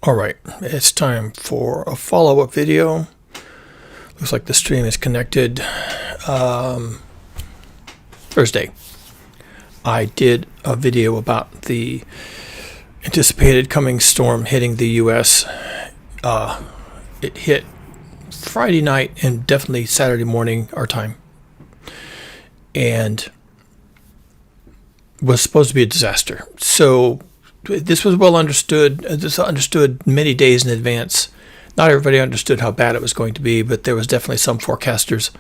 All right, it's time for a follow-up video. Looks like the stream is connected. Thursday, I did a video about the anticipated coming storm hitting the U.S. It hit Friday night and definitely Saturday morning our time, and was supposed to be a disaster. So this was well understood. This was understood many days in advance. Not everybody understood how bad it was going to be, but there was definitely some forecasters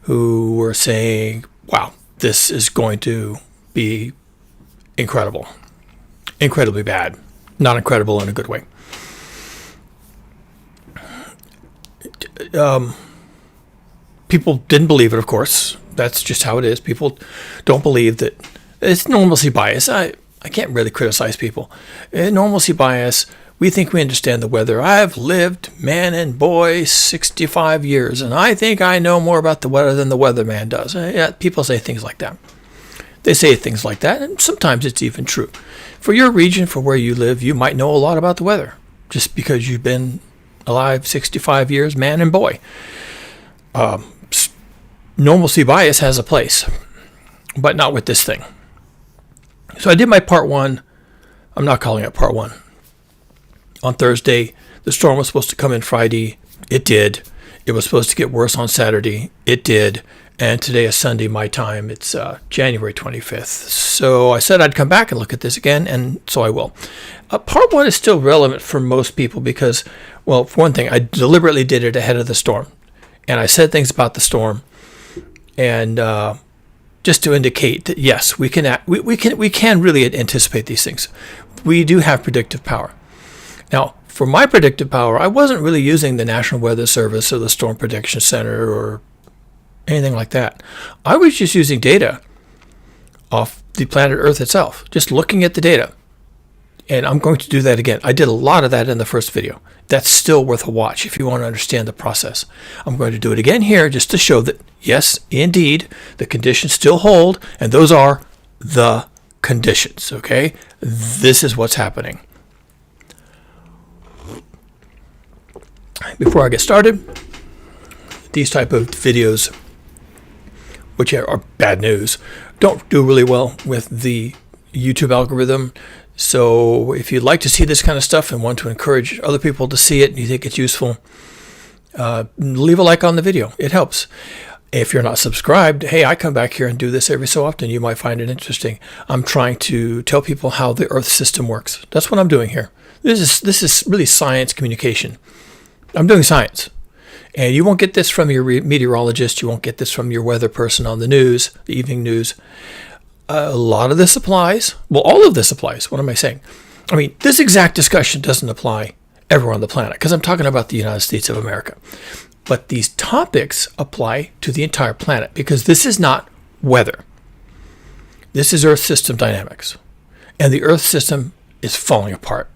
who were saying, wow, this is going to be incredible. Incredibly bad. Not incredible in a good way. People didn't believe it, of course. That's just how it is. People don't believe that. It's normalcy bias. I can't really criticize people. Normalcy bias, we think we understand the weather. I've lived, man and boy, 65 years, and I think I know more about the weather than the weatherman does. Yeah, people say things like that. They say things like that, and sometimes it's even true. For your region, for where you live, you might know a lot about the weather, just because you've been alive 65 years, man and boy. Normalcy bias has a place, but not with this thing. So I did my part one. I'm not calling it part one. On Thursday, the storm was supposed to come in Friday. It did. It was supposed to get worse on Saturday. It did. And today is Sunday, my time. It's January 25th. So I said I'd come back and look at this again, and so I will. Part one is still relevant for most people because, well, for one thing, I deliberately did it ahead of the storm. And I said things about the storm, and just to indicate that yes, we can really anticipate these things. We do have predictive power. Now, for my predictive power, I wasn't really using the National Weather Service or the Storm Prediction Center or anything like that. I was just using data off the planet Earth itself, just looking at the data. And I'm going to do that again. I did a lot of that in the first video. That's still worth a watch if you want to understand the process. I'm going to do it again here just to show that, yes, indeed, the conditions still hold, and those are the conditions, okay? This is what's happening. Before I get started, these type of videos, which are bad news, don't do really well with the YouTube algorithm. So if you'd like to see this kind of stuff and want to encourage other people to see it and you think it's useful, leave a like on the video. It helps. If you're not subscribed, hey, I come back here and do this every so often. You might find it interesting. I'm trying to tell people how the Earth system works. That's what I'm doing here. This is really science communication. I'm doing science. And you won't get this from your meteorologist. You won't get this from your weather person on the news, the evening news. A lot of this applies. Well, all of this applies. What am I saying? I mean, this exact discussion doesn't apply everywhere on the planet because I'm talking about the United States of America. But these topics apply to the entire planet because this is not weather. This is Earth system dynamics. And the Earth system is falling apart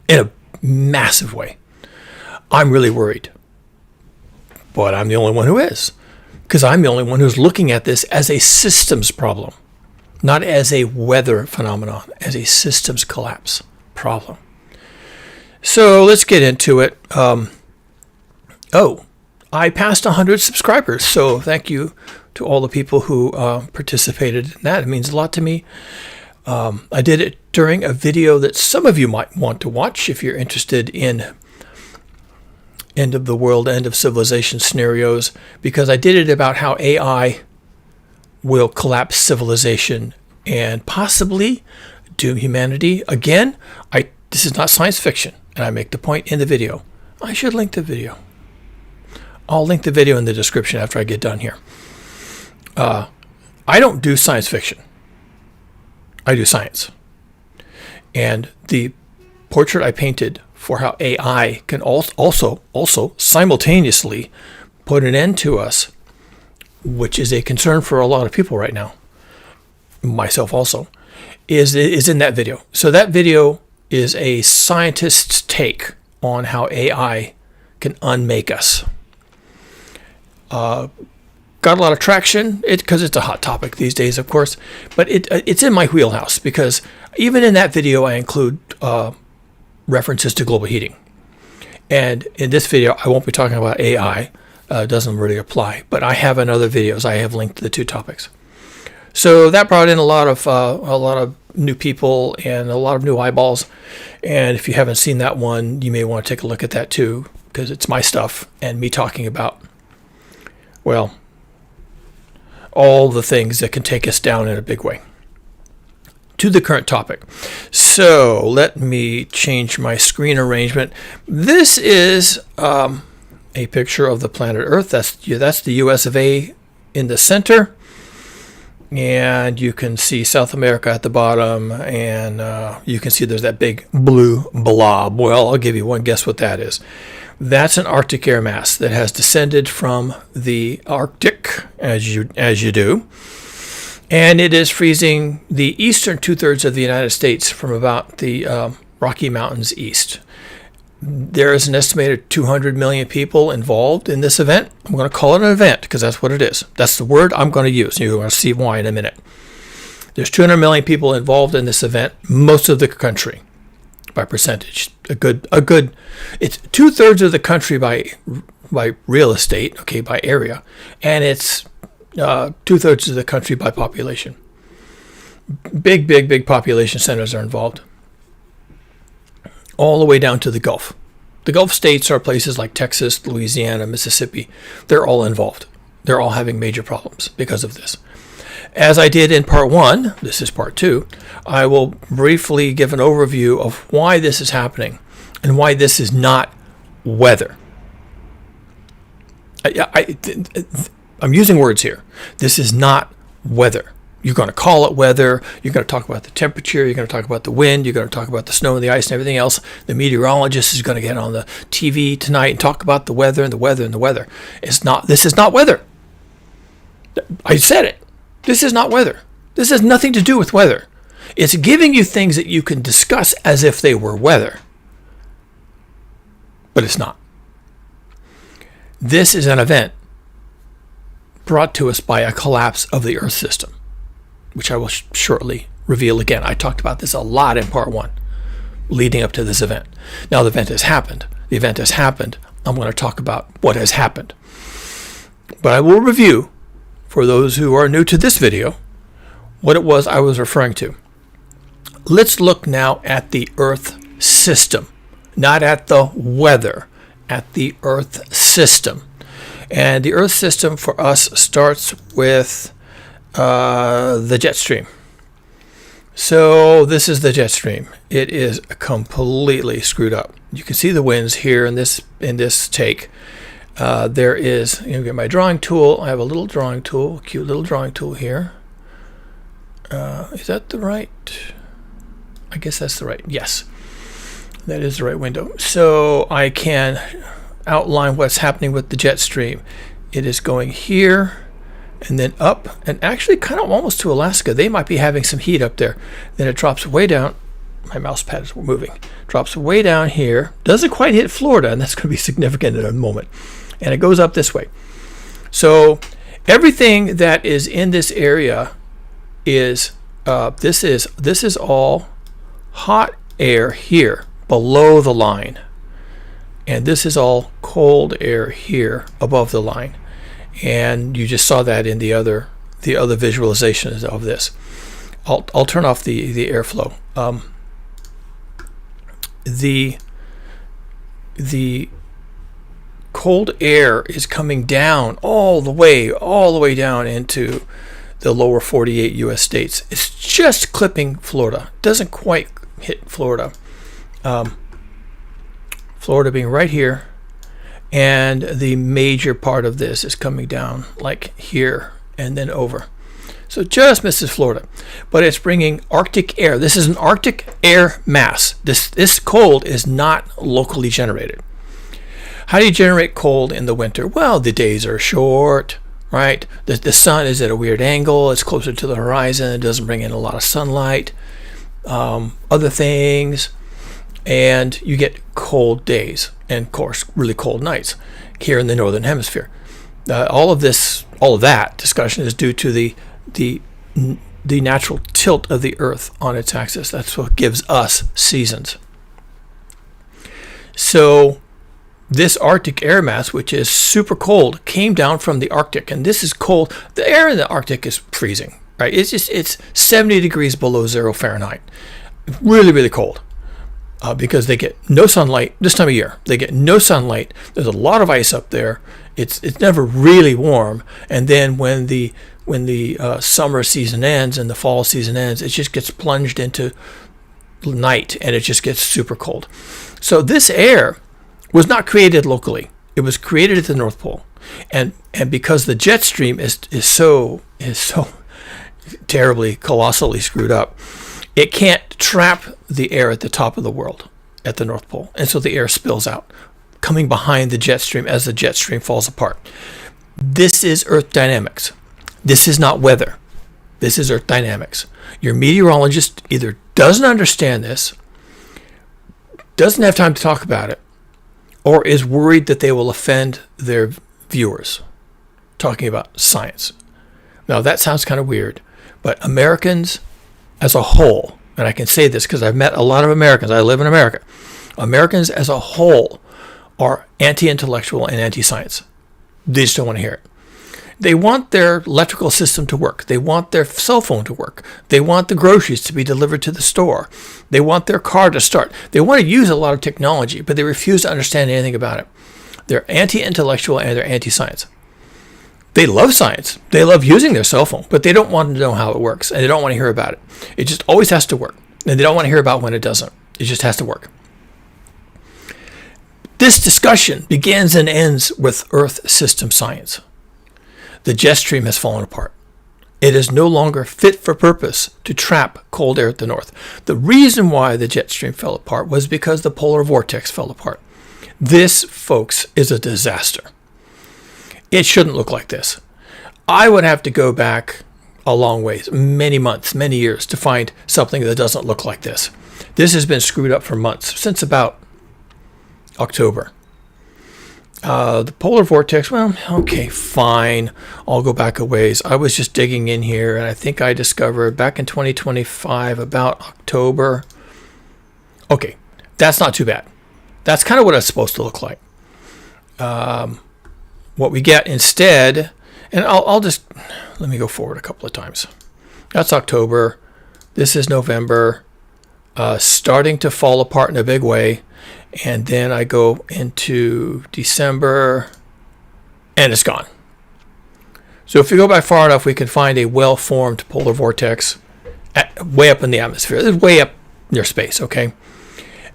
in a massive way. I'm really worried. But I'm the only one who is. Because I'm the only one who's looking at this as a systems problem. Not as a weather phenomenon, as a systems collapse problem. So let's get into it. I passed 100 subscribers, so thank you to all the people who participated in that. It means a lot to me. I did it during a video that some of you might want to watch if you're interested in end of the world, end of civilization scenarios, because I did it about how AI will collapse civilization and possibly doom humanity. Again, this is not science fiction, and I make the point in the video. I should link the video. I'll link the video in the description after I get done here. I don't do science fiction. I do science. And the portrait I painted for how AI can also simultaneously put an end to us, which is a concern for a lot of people right now, myself also, is in that video. So that video is a scientist's take on how AI can unmake us. Got a lot of traction because it's a hot topic these days, of course, but it's in my wheelhouse because even in that video I include references to global heating. And in this video, I won't be talking about AI. It doesn't really apply. But I have in other videos, I have linked the two topics. So that brought in a lot of new people and a lot of new eyeballs. And if you haven't seen that one, you may want to take a look at that too, because it's my stuff and me talking about, well, all the things that can take us down in a big way. To the current topic. So let me change my screen arrangement. This is a picture of the planet Earth. That's the US of A in the center. And you can see South America at the bottom, and you can see there's that big blue blob. Well, I'll give you one guess what that is. That's an Arctic air mass that has descended from the Arctic, as you do, and it is freezing the eastern 2/3 of the United States from about the Rocky Mountains east. There is an estimated 200 million people involved in this event. I'm going to call it an event because that's what it is. That's the word I'm going to use. You're going to see why in a minute. There's 200 million people involved in this event, most of the country by percentage. It's 2/3 of the country by real estate, okay, by area, and it's 2/3 of the country by population. Big population centers are involved. All the way down to the Gulf. The Gulf states are places like Texas, Louisiana, Mississippi. They're all involved. They're all having major problems because of this. As I did in part 1, this is part 2, I will briefly give an overview of why this is happening and why this is not weather. I'm using words here. This is not weather. You're going to call it weather. You're going to talk about the temperature. You're going to talk about the wind. You're going to talk about the snow and the ice and everything else. The meteorologist is going to get on the TV tonight and talk about the weather and the weather and the weather. This is not weather. I said it. This is not weather. This has nothing to do with weather. It's giving you things that you can discuss as if they were weather. But it's not. This is an event brought to us by a collapse of the Earth system, which I will shortly reveal again. I talked about this a lot in part 1, leading up to this event. Now the event has happened. The event has happened. I'm going to talk about what has happened. But I will review, for those who are new to this video, what it was I was referring to. Let's look now at the Earth system, not at the weather, at the Earth system. And the Earth system for us starts with the jet stream. So this is the jet stream. It is completely screwed up. You can see the winds here in this take. There is, get my drawing tool. I have a little drawing tool, cute little drawing tool here. Is that the right? I guess that's the right. Yes, that is the right window. So I can outline what's happening with the jet stream. It is going here and then up, and actually kind of almost to Alaska. They might be having some heat up there. Then it drops way down. My mouse pad is moving. Drops way down here. Doesn't quite hit Florida, and that's going to be significant in a moment. And it goes up this way. So everything that is in this area is this is all hot air here below the line, and this is all cold air here above the line. And you just saw that in the other visualizations of this. I'll turn off the airflow. The cold air is coming down all the way down into the lower 48 U.S. states. It's just clipping Florida. Doesn't quite hit Florida. Florida being right here. And the major part of this is coming down like here and then over. So it just misses Florida. But it's bringing Arctic air. This is an Arctic air mass. This cold is not locally generated. How do you generate cold in the winter? Well, the days are short, right? The sun is at a weird angle. It's closer to the horizon. It doesn't bring in a lot of sunlight. Other things. And you get cold days and, of course, really cold nights here in the northern hemisphere. All of that discussion is due to the natural tilt of the Earth on its axis. That's what gives us seasons. So this Arctic air mass, which is super cold, came down from the Arctic, and this is cold. The air in the Arctic is freezing, right? It's 70 degrees below 0 Fahrenheit. Really, really cold. Because they get no sunlight this time of year. They get no sunlight. There's a lot of ice up there. It's never really warm. And then when the summer season ends and the fall season ends, it just gets plunged into night, and it just gets super cold. So this air was not created locally. It was created at the North Pole, and because the jet stream is so terribly, colossally screwed up, it can't trap the air at the top of the world at the North Pole. And so the air spills out, coming behind the jet stream as the jet stream falls apart. This is Earth dynamics. This is not weather. This is Earth dynamics. Your meteorologist either doesn't understand this, doesn't have time to talk about it, or is worried that they will offend their viewers talking about science. Now, that sounds kind of weird, but Americans as a whole, and I can say this because I've met a lot of Americans. I live in America. Americans as a whole are anti-intellectual and anti-science. They just don't want to hear it. They want their electrical system to work. They want their cell phone to work. They want the groceries to be delivered to the store. They want their car to start. They want to use a lot of technology, but they refuse to understand anything about it. They're anti-intellectual and they're anti-science. They love science. They love using their cell phone, but they don't want to know how it works, and they don't want to hear about it. It just always has to work, and they don't want to hear about when it doesn't. It just has to work. This discussion begins and ends with Earth system science. The jet stream has fallen apart. It is no longer fit for purpose to trap cold air at the north. The reason why the jet stream fell apart was because the polar vortex fell apart. This, folks, is a disaster. It shouldn't look like this. I would have to go back a long ways, many months, many years, to find something that doesn't look like this. This has been screwed up for months, since about October. The polar vortex, well, okay, fine. I'll go back a ways. I was just digging in here, and I think I discovered back in 2025, about October. Okay, that's not too bad. That's kind of what it's supposed to look like. What we get instead, and I'll just, let me go forward a couple of times. That's October. This is November. Starting to fall apart in a big way. And then I go into December, and it's gone. So if we go back far enough, we can find a well-formed polar vortex way up in the atmosphere. It's way up near space, okay?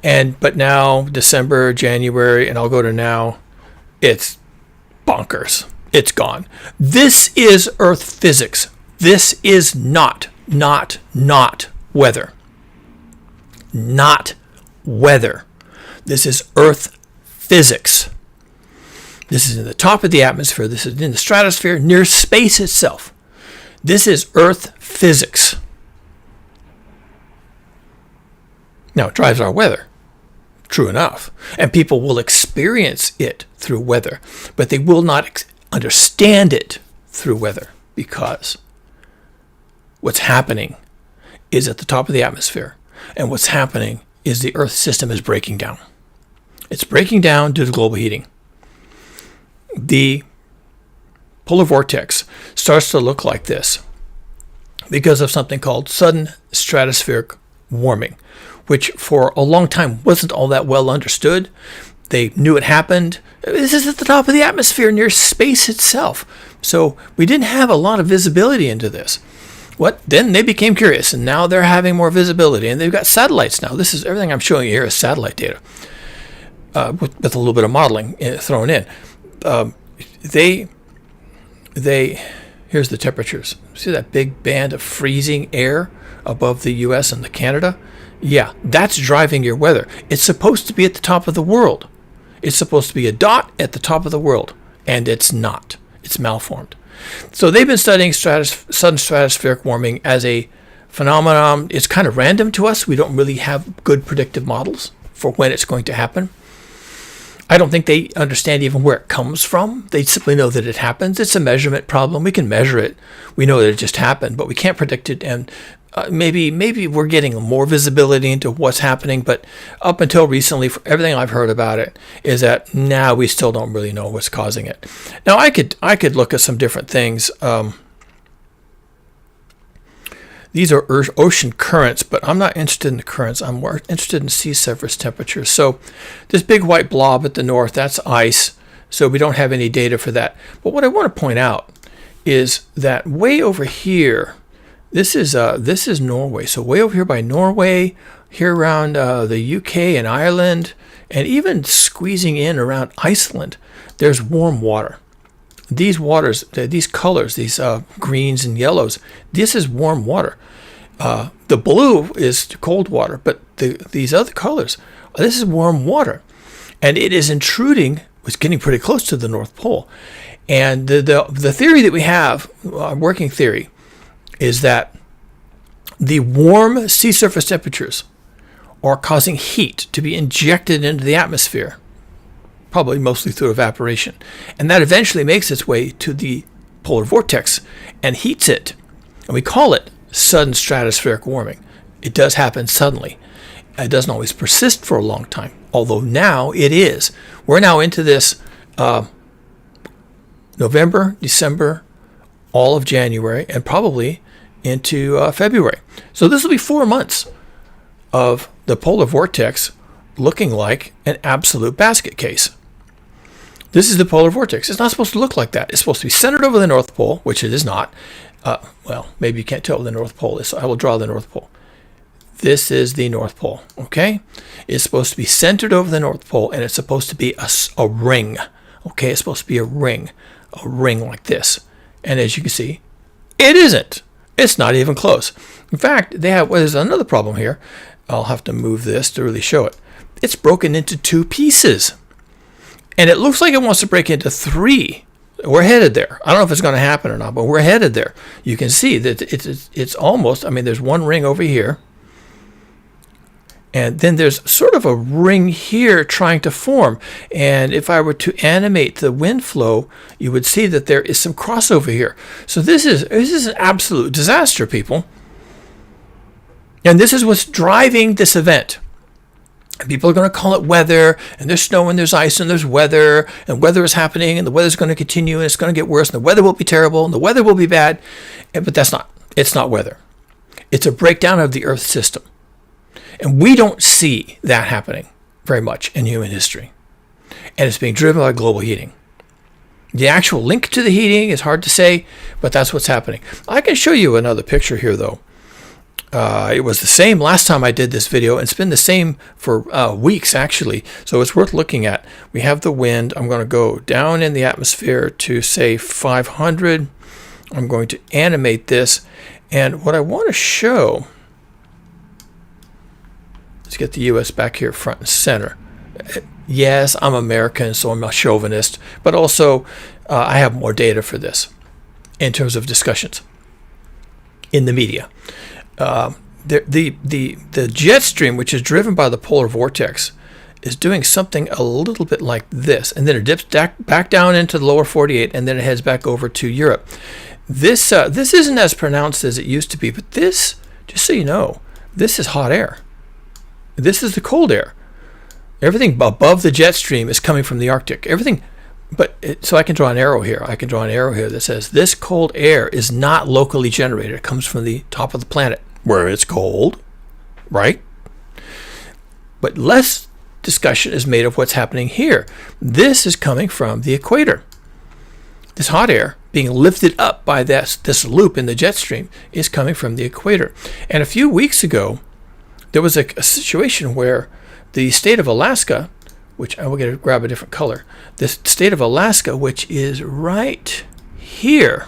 But now, December, January, and I'll go to now, it's bonkers. It's gone. This is Earth physics. This is not weather. Not weather. This is Earth physics. This is in the top of the atmosphere. This is in the stratosphere, near space itself. This is Earth physics. Now, it drives our weather. True enough. And people will experience it through weather, but they will not understand it through weather, because what's happening is at the top of the atmosphere, and what's happening is the Earth system is breaking down. It's breaking down due to global heating. The polar vortex starts to look like this because of something called sudden stratospheric warming, which for a long time wasn't all that well understood. They knew it happened. This is at the top of the atmosphere near space itself. So we didn't have a lot of visibility into this. Then they became curious, and now they're having more visibility, and they've got satellites now. This is everything I'm showing you here is satellite data with a little bit of modeling thrown in. Here's the temperatures. See that big band of freezing air above the U.S. and the Canada? Yeah, that's driving your weather. It's supposed to be at the top of the world. It's supposed to be a dot at the top of the world, and it's not. It's malformed. So they've been studying sudden stratospheric warming as a phenomenon. It's kind of random to us. We don't really have good predictive models for when it's going to happen. I don't think they understand even where it comes from. They simply know that it happens. It's a measurement problem. We can measure it. We know that it just happened, but we can't predict it and maybe we're getting more visibility into what's happening, but up until recently, for everything I've heard about it, is that now we still don't really know what's causing it. Now, I could look at some different things. These are ocean currents, but I'm not interested in the currents. I'm more interested in sea surface temperatures. So this big white blob at the north, that's ice. So we don't have any data for that. But what I want to point out is that way over here, this is Norway. So way over here by Norway, here around the UK and Ireland, and even squeezing in around Iceland, there's warm water. These waters, these colors, these greens and yellows, this is warm water. The blue is cold water, but these other colors, this is warm water. And it is intruding, it's getting pretty close to the North Pole. And the theory that we have, working theory, is that the warm sea surface temperatures are causing heat to be injected into the atmosphere, probably mostly through evaporation. And that eventually makes its way to the polar vortex and heats it. And we call it sudden stratospheric warming. It does happen suddenly. It doesn't always persist for a long time, although now it is. We're now into this November, December, all of January, and probably into February. So this will be 4 months of the polar vortex looking like an absolute basket case. This is the polar vortex. It's not supposed to look like that. It's supposed to be centered over the North Pole, which it is not. Well, maybe you can't tell what the North Pole is, so I will draw the North Pole. This is the North Pole, okay? It's supposed to be centered over the North Pole, and it's supposed to be a ring, okay? It's supposed to be a ring like this. And as you can see, it isn't. It's not even close. In fact, there's another problem here. I'll have to move this to really show it. It's broken into 2 pieces. And it looks like it wants to break into 3. We're headed there. I don't know if it's going to happen or not, but we're headed there. You can see that it's almost, there's one ring over here. And then there's sort of a ring here trying to form. And if I were to animate the wind flow, you would see that there is some crossover here. So this is an absolute disaster, people. And this is what's driving this event. People are going to call it weather, and there's snow and there's ice and there's weather, and weather is happening, and the weather's going to continue, and it's going to get worse, and the weather will be terrible, and the weather will be bad. But it's not weather. It's a breakdown of the Earth system. And we don't see that happening very much in human history. And it's being driven by global heating. The actual link to the heating is hard to say, but that's what's happening. I can show you another picture here, though. It was the same last time I did this video, and it's been the same for weeks, actually. So it's worth looking at. We have the wind. I'm going to go down in the atmosphere to, say, 500. I'm going to animate this. And what I want to show... Let's get the U.S. back here front and center. Yes, I'm American, so I'm a chauvinist, but also I have more data for this in terms of discussions in the media. The jet stream, which is driven by the polar vortex, is doing something a little bit like this, and then it dips back down into the lower 48, and then it heads back over to Europe. This isn't as pronounced as it used to be, but this, just so you know, this is hot air. This is the cold air. Everything above the jet stream is coming from the Arctic. So I can draw an arrow here. I can draw an arrow here that says this cold air is not locally generated. It comes from the top of the planet where it's cold, right? But less discussion is made of what's happening here. This is coming from the equator. This hot air being lifted up by this loop in the jet stream is coming from the equator. And a few weeks ago, there was a situation where the state of Alaska, which I will get to grab a different color, the state of Alaska, which is right here,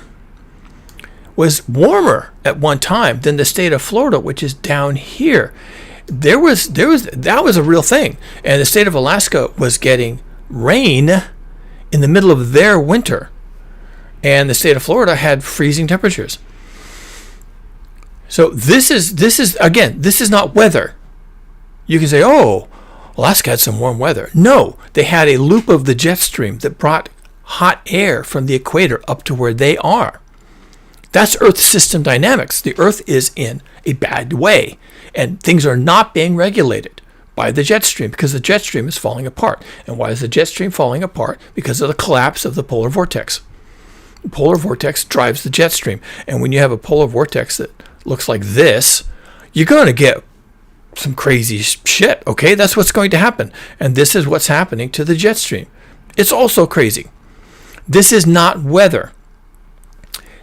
was warmer at one time than the state of Florida, which is down here. That was a real thing. And the state of Alaska was getting rain in the middle of their winter. And the state of Florida had freezing temperatures. So this is not weather. You can say, oh, Alaska had some warm weather. No, they had a loop of the jet stream that brought hot air from the equator up to where they are. That's Earth system dynamics. The Earth is in a bad way, and things are not being regulated by the jet stream because the jet stream is falling apart. And why is the jet stream falling apart? Because of the collapse of the polar vortex. The polar vortex drives the jet stream. And when you have a polar vortex that looks like this, you're going to get some crazy shit, okay? That's what's going to happen. And this is what's happening to the jet stream. It's also crazy. This is not weather.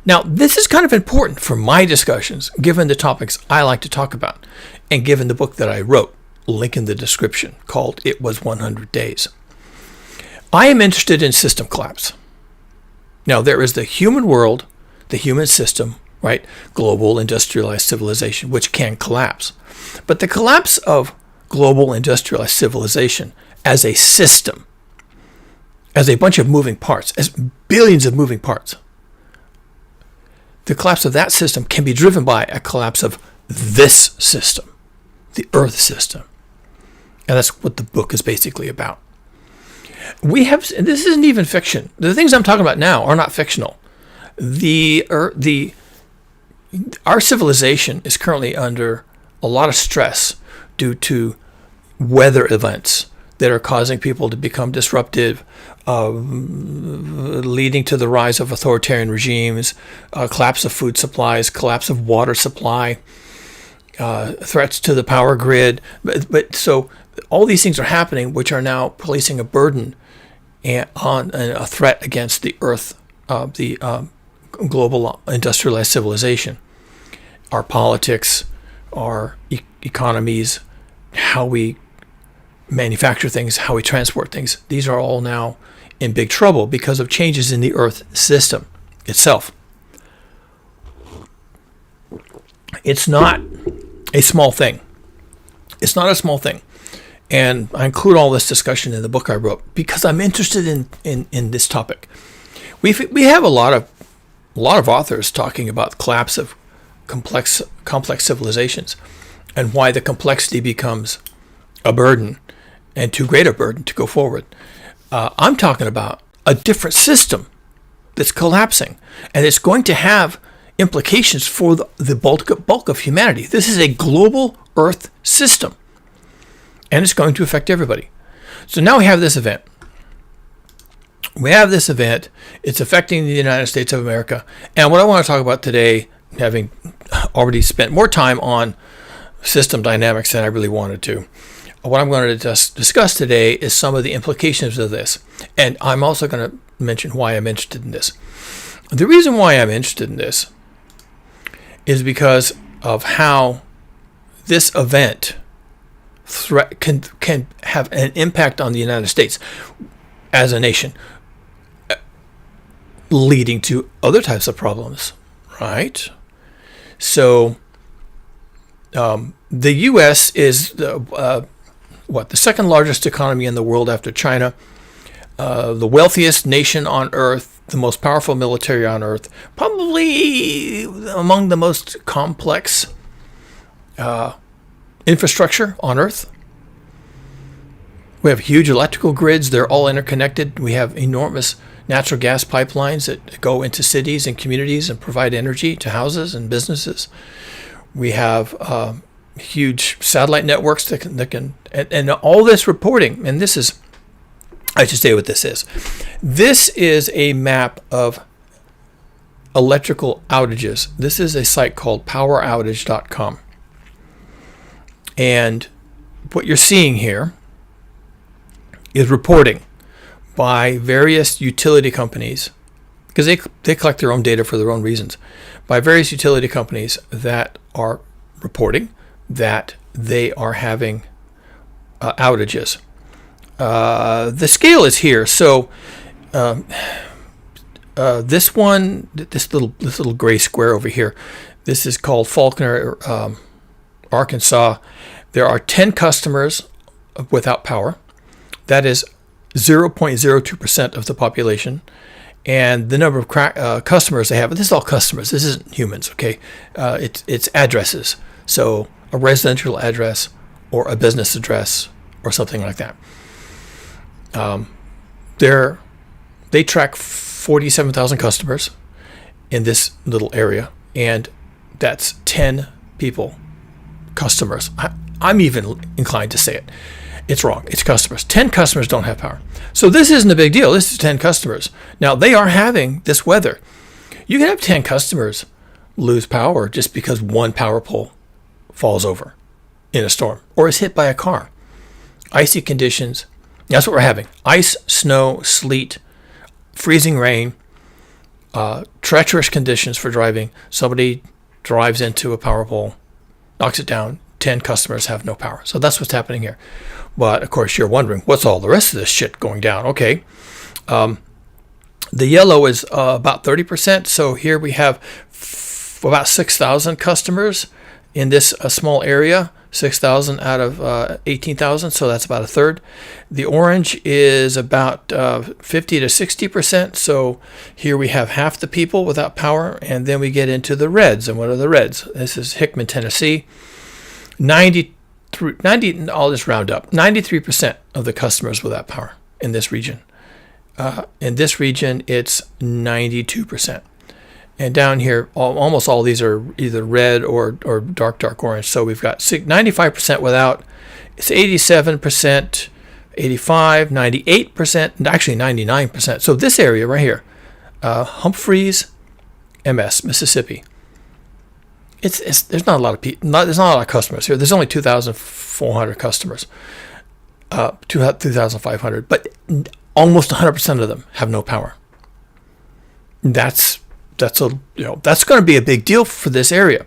Now, this is kind of important for my discussions, given the topics I like to talk about, and given the book that I wrote, link in the description, called It Was 100 Days. I am interested in system collapse. Now, there is the human world, the human system, right? Global industrialized civilization, which can collapse. But the collapse of global industrialized civilization as a system, as a bunch of moving parts, as billions of moving parts, the collapse of that system can be driven by a collapse of this system, the Earth system. And that's what the book is basically about. This isn't even fiction. The things I'm talking about now are not fictional. Our civilization is currently under a lot of stress due to weather events that are causing people to become disruptive, leading to the rise of authoritarian regimes, collapse of food supplies, collapse of water supply, threats to the power grid. But so all these things are happening, which are now placing a burden on a threat against the Earth, the global industrialized civilization, our politics, our economies, how we manufacture things, how we transport things. These are all now in big trouble because of changes in the Earth system itself. It's not a small thing. It's not a small thing. And I include all this discussion in the book I wrote because I'm interested in this topic. We have a lot of authors talking about the collapse of complex civilizations and why the complexity becomes a burden and too great a burden to go forward. I'm talking about a different system that's collapsing, and it's going to have implications for the bulk of humanity. This is a global Earth system, and it's going to affect everybody. So now we have this event. It's affecting the United States of America. And what I want to talk about today, having already spent more time on system dynamics than I really wanted to, what I'm going to discuss today is some of the implications of this. And I'm also going to mention why I'm interested in this. The reason why I'm interested in this is because of how this event can have an impact on the United States as a nation, leading to other types of problems, right? So the U.S. is the second largest economy in the world after China, the wealthiest nation on Earth, the most powerful military on Earth, probably among the most complex infrastructure on Earth. We have huge electrical grids. They're all interconnected. We have enormous natural gas pipelines that go into cities and communities and provide energy to houses and businesses. We have huge satellite networks that can and all this reporting. And this is, I should say what this is. This is a map of electrical outages. This is a site called poweroutage.com. And what you're seeing here is reporting by various utility companies, because they collect their own data for their own reasons, by various utility companies that are reporting that they are having outages. The scale is here. So this little gray square over here, this is called Faulkner, Arkansas. There are 10 customers without power. That is 0.02% of the population. And the number of customers they have, this is all customers, this isn't humans, okay? It's addresses. So a residential address or a business address or something like that. They track 47,000 customers, in this little area, and that's 10 people, customers. I'm even inclined to say it. It's wrong. It's customers. 10 customers don't have power. So this isn't a big deal. This is 10 customers. Now, they are having this weather. You can have 10 customers lose power just because one power pole falls over in a storm or is hit by a car. Icy conditions. That's what we're having. Ice, snow, sleet, freezing rain, treacherous conditions for driving. Somebody drives into a power pole, knocks it down. 10 customers have no power. So that's what's happening here. But of course, you're wondering, what's all the rest of this shit going down? Okay. The yellow is about 30%. So here we have about 6,000 customers in this small area. 6,000 out of 18,000. So that's about a third. The orange is about 50 to 60%. So here we have half the people without power. And then we get into the reds. And what are the reds? This is Hickman, Tennessee. 90, I'll just round up, 93% of the customers without power in this region. In this region, it's 92%. And down here, almost all these are either red or dark orange. So we've got 95% without, it's 87%, 85, 98%, and actually 99%. So this area right here, Humphreys, Mississippi. There's not a lot of people. There's not a lot of customers here. There's only 2,400 customers, 2,500, but almost 100% of them have no power. That's going to be a big deal for this area.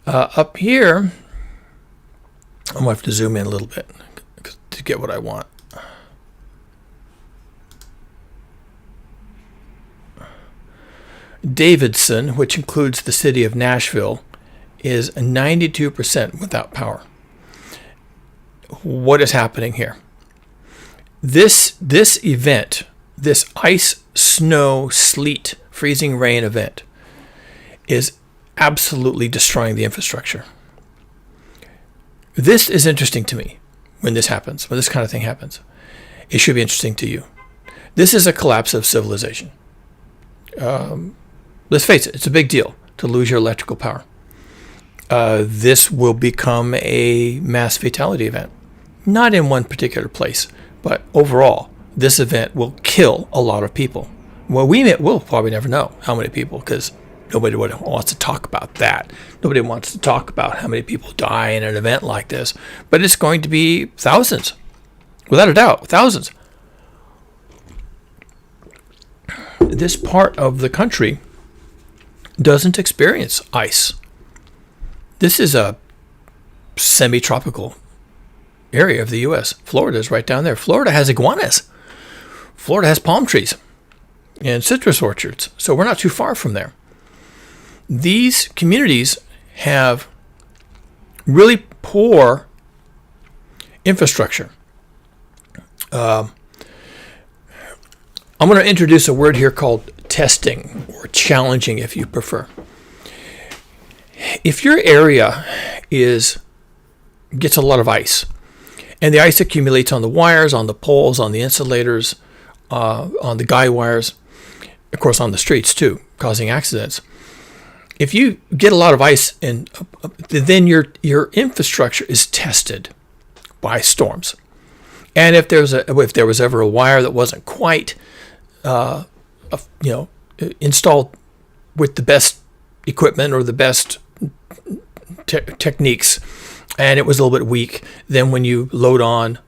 Up here, I'm gonna have to zoom in a little bit to get what I want. Davidson, which includes the city of Nashville, is 92% without power. What is happening here? This event, this ice, snow, sleet, freezing rain event, is absolutely destroying the infrastructure. This is interesting to me when this happens, when this kind of thing happens. It should be interesting to you. This is a collapse of civilization. Let's face it, it's a big deal to lose your electrical power. This will become a mass fatality event. Not in one particular place, but overall, this event will kill a lot of people. Well, we'll probably never know how many people, because nobody wants to talk about that. Nobody wants to talk about how many people die in an event like this. But it's going to be thousands. Without a doubt, thousands. This part of the country doesn't experience ice. This is a semi-tropical area of the U.S. Florida is right down there. Florida has iguanas. Florida has palm trees and citrus orchards. So we're not too far from there. These communities have really poor infrastructure. I'm going to introduce a word here called testing, or challenging if you prefer. If your area gets a lot of ice, and the ice accumulates on the wires, on the poles, on the insulators, on the guy wires, of course on the streets too, causing accidents. If you get a lot of ice, then your infrastructure is tested by storms. And if there was ever a wire that wasn't quite installed with the best equipment or the best techniques, and it was a little bit weak, then when you load on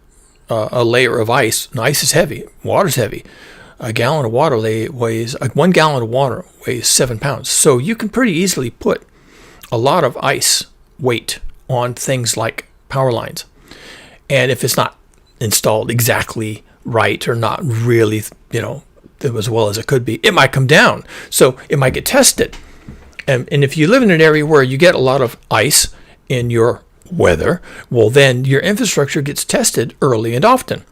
a layer of ice, and ice is heavy, water's heavy. 1 gallon of water weighs 7 pounds. So you can pretty easily put a lot of ice weight on things like power lines. And if it's not installed exactly right, or not really, as well as it could be, it might come down. So it might get tested. And if you live in an area where you get a lot of ice in your weather, well, then your infrastructure gets tested early and often.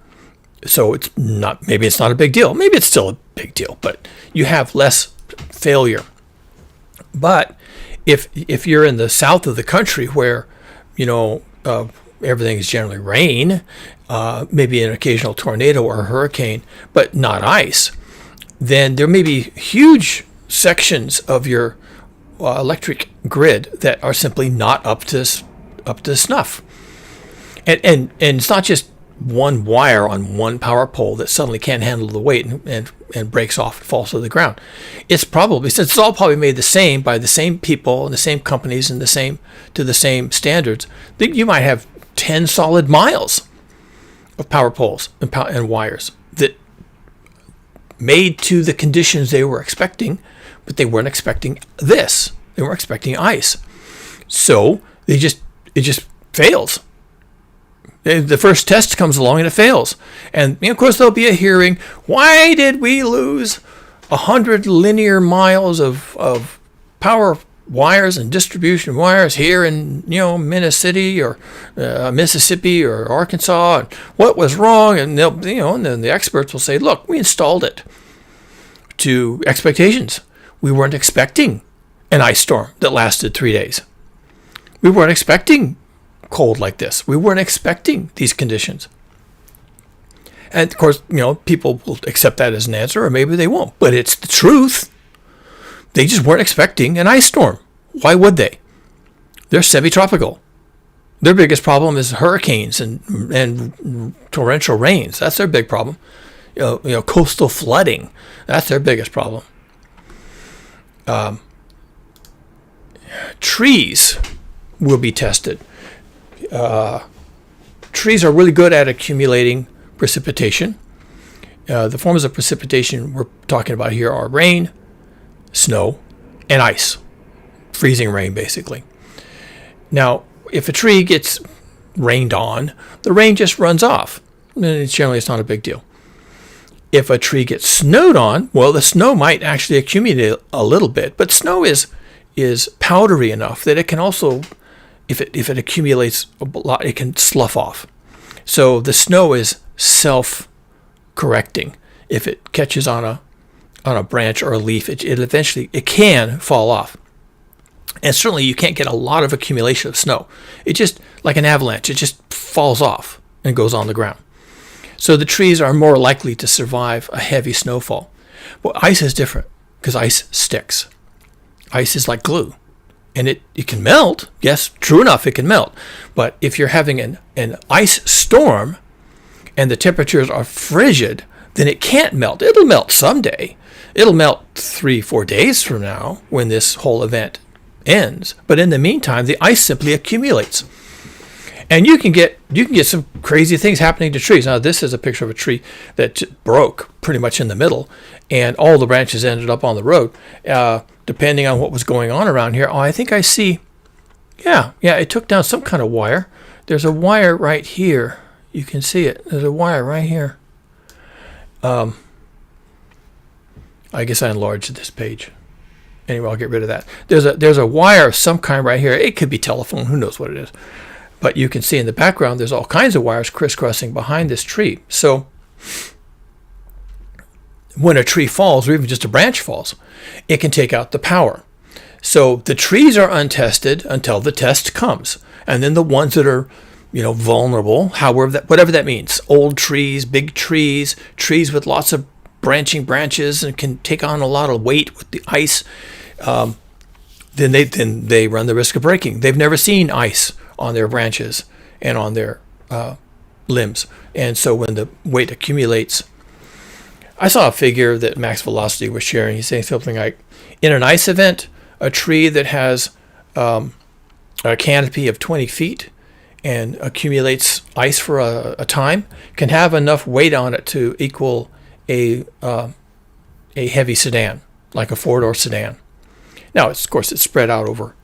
So maybe it's not a big deal. Maybe it's still a big deal, but you have less failure. But if you're in the south of the country where, everything is generally rain, maybe an occasional tornado or a hurricane, but not ice, then there may be huge sections of your electric grid that are simply not up to snuff. And it's not just one wire on one power pole that suddenly can't handle the weight and breaks off and falls to the ground. It's probably, since it's all probably made the same by the same people and the same companies and to the same standards, that you might have 10 solid miles of power poles and wires that made to the conditions they were expecting, but they weren't expecting this. They weren't expecting ice. So it just fails. The first test comes along and it fails. And of course there'll be a hearing. Why did we lose 100 linear miles of power wires and distribution wires here in Mississippi or Arkansas? And what was wrong? And and then the experts will say, look, we installed it to expectations. We weren't expecting an ice storm that lasted 3 days. We weren't expecting cold like this. We weren't expecting these conditions. And of course, people will accept that as an answer, or maybe they won't. But it's the truth. They just weren't expecting an ice storm. Why would they? They're semi-tropical. Their biggest problem is hurricanes and torrential rains. That's their big problem. Coastal flooding. That's their biggest problem. Trees will be tested. Trees are really good at accumulating precipitation. The forms of precipitation we're talking about here are rain, snow, and ice. Freezing rain, basically. Now, if a tree gets rained on, the rain just runs off. And generally, it's not a big deal. If a tree gets snowed on, well, the snow might actually accumulate a little bit, but snow is powdery enough that it can also, if it accumulates a lot, it can slough off. So the snow is self-correcting. If it catches on a branch or a leaf, it eventually can fall off. And certainly you can't get a lot of accumulation of snow. It just, like an avalanche, it just falls off and goes on the ground. So the trees are more likely to survive a heavy snowfall. But ice is different because ice sticks. Ice is like glue. And it can melt. Yes, true enough, it can melt. But if you're having an ice storm and the temperatures are frigid, then it can't melt. It'll melt someday. It'll melt 3-4 days from now when this whole event ends. But in the meantime, the ice simply accumulates. And you can get some crazy things happening to trees. Now, this is a picture of a tree that broke pretty much in the middle, and all the branches ended up on the road. Depending on what was going on around here, I think I see, it took down some kind of wire. There's a wire right here. You can see it. There's a wire right here. I guess I enlarged this page. Anyway, I'll get rid of that. There's a wire of some kind right here. It could be telephone. Who knows what it is. But you can see in the background, there's all kinds of wires crisscrossing behind this tree. So when a tree falls, or even just a branch falls, it can take out the power. So the trees are untested until the test comes. And then the ones that are, vulnerable, whatever that means, old trees, big trees, trees with lots of branching branches and can take on a lot of weight with the ice, then they run the risk of breaking. They've never seen ice on their branches and on their limbs. And so when the weight accumulates, I saw a figure that Max Velocity was sharing. He's saying something like, in an ice event, a tree that has a canopy of 20 feet and accumulates ice for a time can have enough weight on it to equal a heavy sedan, like a 4-door sedan. Now, of course, it's spread out over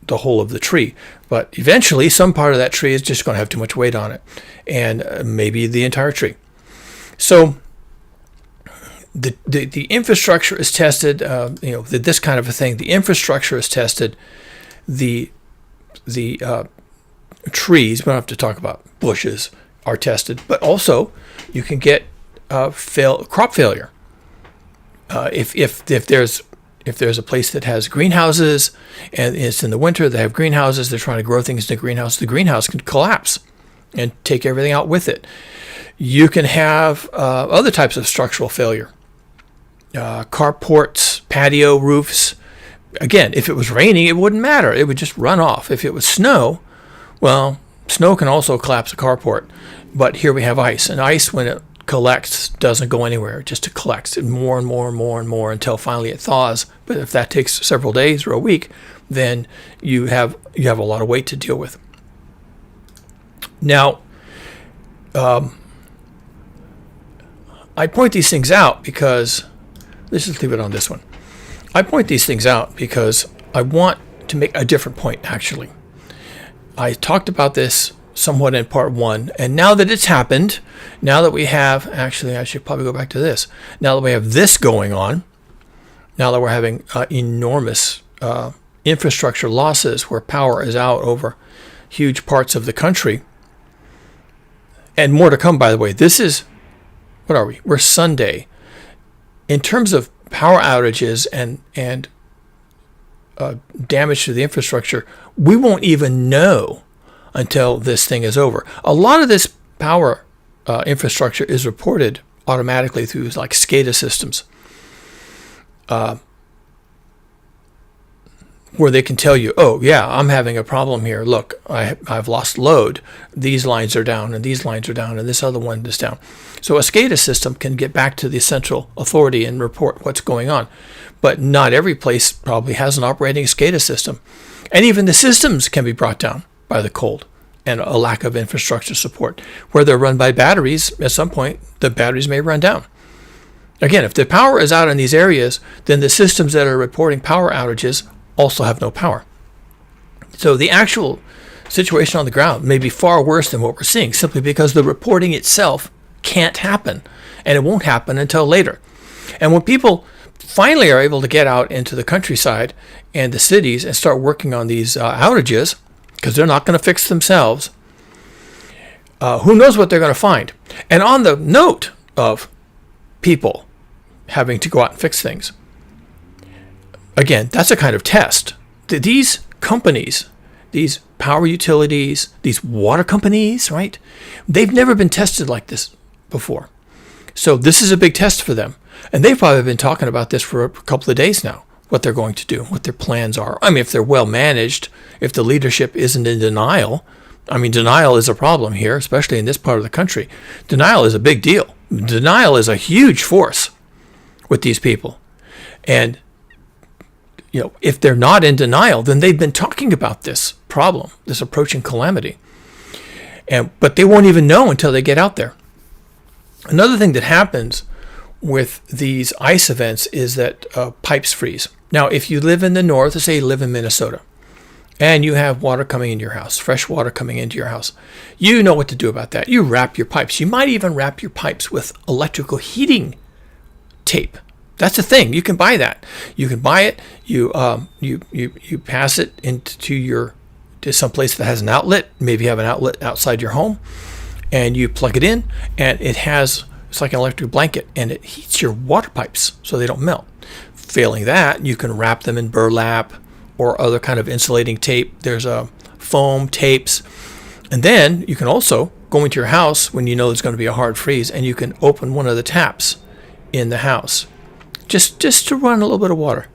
the whole of the tree, but eventually some part of that tree is just going to have too much weight on it, and maybe the entire tree. So the infrastructure is tested. This kind of a thing. The infrastructure is tested. The trees. We don't have to talk about bushes are tested, but also you can get crop failure. If there's a place that has greenhouses and it's in the winter, they have greenhouses, they're trying to grow things in the greenhouse can collapse and take everything out with it. You can have other types of structural failure. carports, patio roofs. Again, if it was raining, it wouldn't matter. It would just run off. If it was snow, well, snow can also collapse a carport. But here we have ice. And ice, when it collects, doesn't go anywhere. It just collects more and more and more and more until finally it thaws. But if that takes several days or a week, then you have a lot of weight to deal with. Now, I point these things out because, let's just leave it on this one. I point these things out because I want to make a different point, actually. I talked about this somewhat in part 1, and now that it's happened, now that we have, actually I should probably go back to this, now that we have this going on, now that we're having enormous infrastructure losses where power is out over huge parts of the country, and more to come, by the way. This is, what are we? We're Sunday. In terms of power outages and damage to the infrastructure, we won't even know until this thing is over. A lot of this power infrastructure is reported automatically through like SCADA systems, where they can tell you, oh yeah, I'm having a problem here. Look, I've lost load. These lines are down, and these lines are down, and this other one is down. So a SCADA system can get back to the central authority and report what's going on. But not every place probably has an operating SCADA system. And even the systems can be brought down by the cold and a lack of infrastructure support. Where they're run by batteries, at some point, the batteries may run down. Again, if the power is out in these areas, then the systems that are reporting power outages also have no power. So the actual situation on the ground may be far worse than what we're seeing, simply because the reporting itself can't happen, and it won't happen until later. And when people finally are able to get out into the countryside and the cities and start working on these outages, because they're not going to fix themselves, who knows what they're going to find. And on the note of people having to go out and fix things, again, that's a kind of test. These companies, these power utilities, these water companies, right? They've never been tested like this before. So this is a big test for them. And they've probably been talking about this for a couple of days now, what they're going to do, what their plans are. I mean, if they're well managed, if the leadership isn't in denial. I mean, denial is a problem here, especially in this part of the country. Denial is a big deal. Denial is a huge force with these people. And if they're not in denial, then they've been talking about this problem, this approaching calamity. But they won't even know until they get out there. Another thing that happens with these ice events is that pipes freeze. Now, if you live in the north, let's say you live in Minnesota, and you have water coming into your house, fresh water coming into your house, you know what to do about that. You wrap your pipes. You might even wrap your pipes with electrical heating tape. That's a thing. You can buy that. You can buy it. You pass it to some place that has an outlet. Maybe you have an outlet outside your home, and you plug it in, and it's like an electric blanket, and it heats your water pipes so they don't melt. Failing that, you can wrap them in burlap or other kind of insulating tape. There's foam tapes. And then you can also go into your house when you know there's going to be a hard freeze, and you can open one of the taps in the house just to run a little bit of water,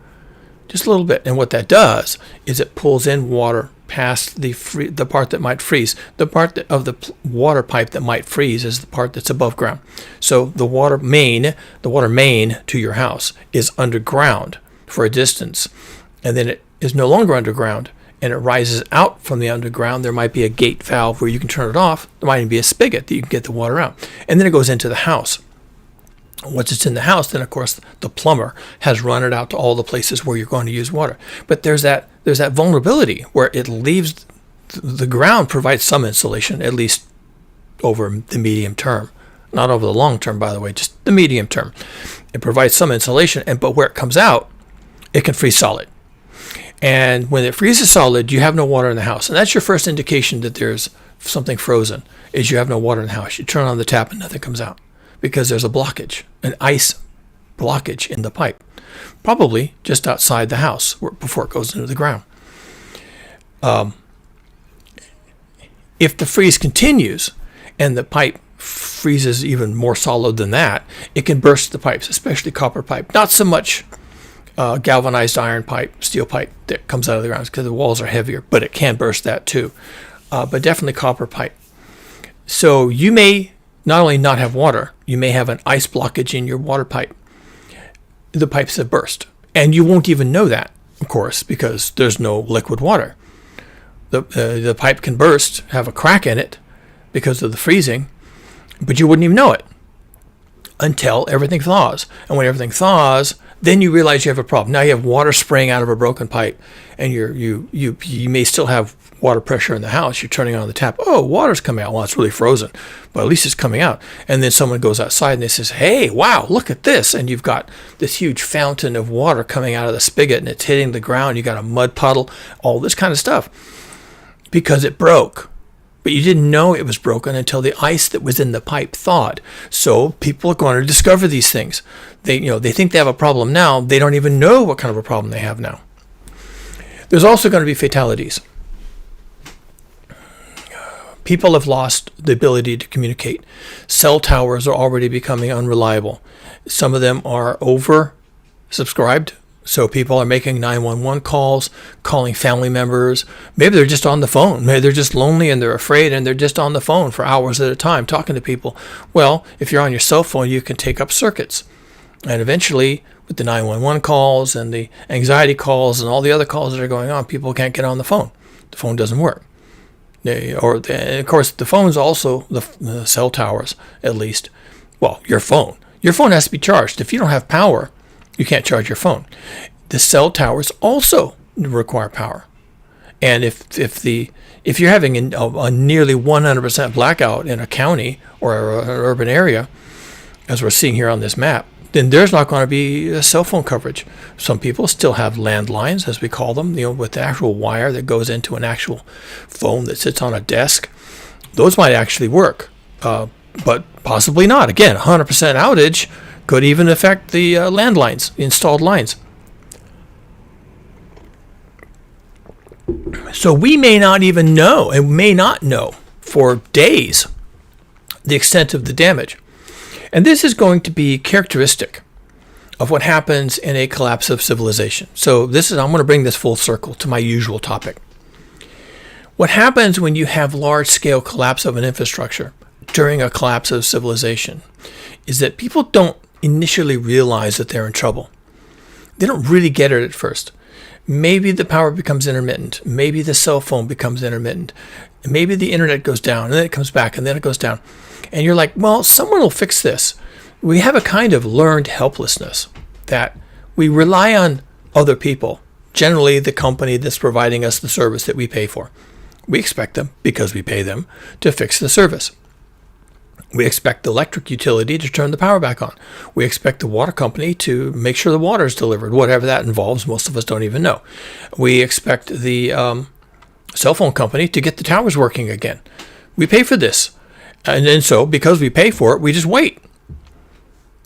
just a little bit. And what that does is it pulls in water past the part that might freeze. The part of the water pipe that might freeze is the part that's above ground. So the water main to your house is underground for a distance, and then it is no longer underground, and it rises out from the underground. There might be a gate valve where you can turn it off. There might even be a spigot that you can get the water out, and then it goes into the house. Once it's in the house, then of course the plumber has run it out to all the places where you're going to use water. But there's that vulnerability where it leaves the ground, provides some insulation, at least over the medium term, not over the long term, by the way, just the medium term. It provides some insulation, but where it comes out, it can freeze solid. And when it freezes solid, you have no water in the house, and that's your first indication that there's something frozen. Is you have no water in the house. You turn on the tap and nothing comes out, because there's a blockage, an ice blockage in the pipe, probably just outside the house before it goes into the ground. If the freeze continues and the pipe freezes even more solid than that, it can burst the pipes, especially copper pipe. Not so much galvanized iron pipe, steel pipe that comes out of the ground because the walls are heavier, but it can burst that too. But definitely copper pipe. So you may not only not have water, you may have an ice blockage in your water pipe. The pipes have burst. And you won't even know that, of course, because there's no liquid water. The pipe can burst, have a crack in it because of the freezing, but you wouldn't even know it until everything thaws. And when everything thaws, then you realize you have a problem. Now you have water spraying out of a broken pipe, and you may still have water pressure in the house. You're turning on the tap. Oh, water's coming out. Well, it's really frozen, but at least it's coming out. And then someone goes outside and they says, hey, wow, look at this. And you've got this huge fountain of water coming out of the spigot, and it's hitting the ground. You got a mud puddle, all this kind of stuff, because it broke. But you didn't know it was broken until the ice that was in the pipe thawed. So people are going to discover these things. They think they have a problem now. They don't even know what kind of a problem they have now. There's also going to be fatalities. People have lost the ability to communicate. Cell towers are already becoming unreliable. Some of them are oversubscribed. So people are making 911 calls, calling family members. Maybe they're just on the phone. Maybe they're just lonely and they're afraid and they're just on the phone for hours at a time talking to people. Well, if you're on your cell phone, you can take up circuits. And eventually, with the 911 calls and the anxiety calls and all the other calls that are going on, people can't get on the phone. The phone doesn't work. Of course, the phones also, the cell towers at least, well, your phone. Your phone has to be charged. If you don't have power, you can't charge your phone. The cell towers also require power. And if you're having a nearly 100% blackout in a county or an urban area, as we're seeing here on this map, then there's not going to be a cell phone coverage. Some people still have landlines, as we call them, with the actual wire that goes into an actual phone that sits on a desk. Those might actually work, but possibly not. Again, 100% outage could even affect the landlines, the installed lines. So we may not even know, and may not know for days, the extent of the damage. And this is going to be characteristic of what happens in a collapse of civilization. So I'm going to bring this full circle to my usual topic. What happens when you have large-scale collapse of an infrastructure during a collapse of civilization is that people don't initially realize that they're in trouble. They don't really get it at first. Maybe the power becomes intermittent. Maybe the cell phone becomes intermittent. Maybe the internet goes down and then it comes back and then it goes down. And you're like, well, someone will fix this. We have a kind of learned helplessness that we rely on other people, generally the company that's providing us the service that we pay for. We expect them, because we pay them, to fix the service. We expect the electric utility to turn the power back on. We expect the water company to make sure the water is delivered, whatever that involves. Most of us don't even know. We expect the cell phone company to get the towers working again. We pay for this. And then so, because we pay for it, we just wait.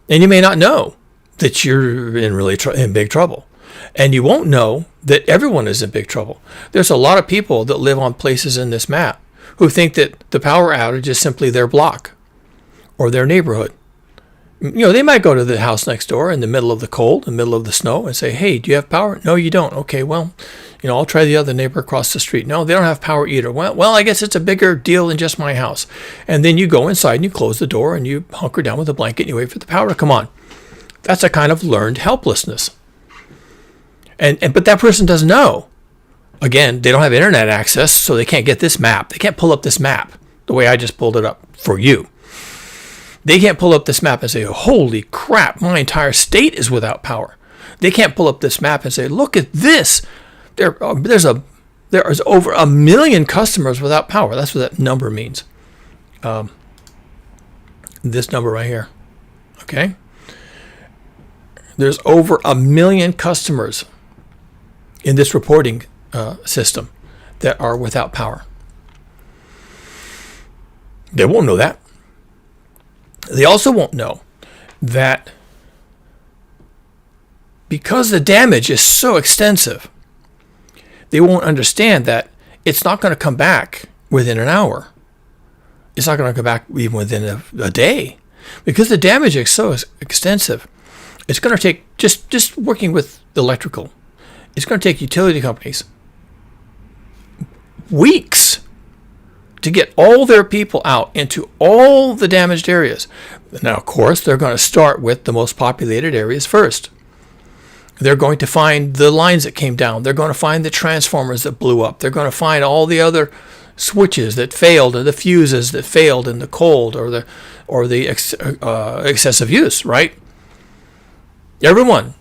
And you may not know that you're in in big trouble. And you won't know that everyone is in big trouble. There's a lot of people that live on places in this map who think that the power outage is simply their block or their neighborhood. They might go to the house next door in the middle of the cold, in the middle of the snow, and say, hey, do you have power? No, you don't. Okay, well, I'll try the other neighbor across the street. No, they don't have power either. Well, I guess it's a bigger deal than just my house. And then you go inside and you close the door and you hunker down with a blanket and you wait for the power to come on. That's a kind of learned helplessness. But that person doesn't know. Again, they don't have internet access, so they can't get this map. They can't pull up this map the way I just pulled it up for you. They can't pull up this map and say, holy crap, my entire state is without power. They can't pull up this map and say, look at this. There is over 1 million customers without power. That's what that number means. This number right here. Okay? There's over 1 million customers in this reporting system that are without power. They won't know that. They also won't know that because the damage is so extensive, they won't understand that it's not going to come back within an hour. it's not going to come back even within a day, because the damage is so extensive. It's going to take, just working with electrical, it's going to take utility companies weeks to get all their people out into all the damaged areas. Now, of course, they're going to start with the most populated areas first. They're going to find the lines that came down. They're going to find the transformers that blew up. They're going to find all the other switches that failed, or the fuses that failed in the cold, or the excessive use, right? Everyone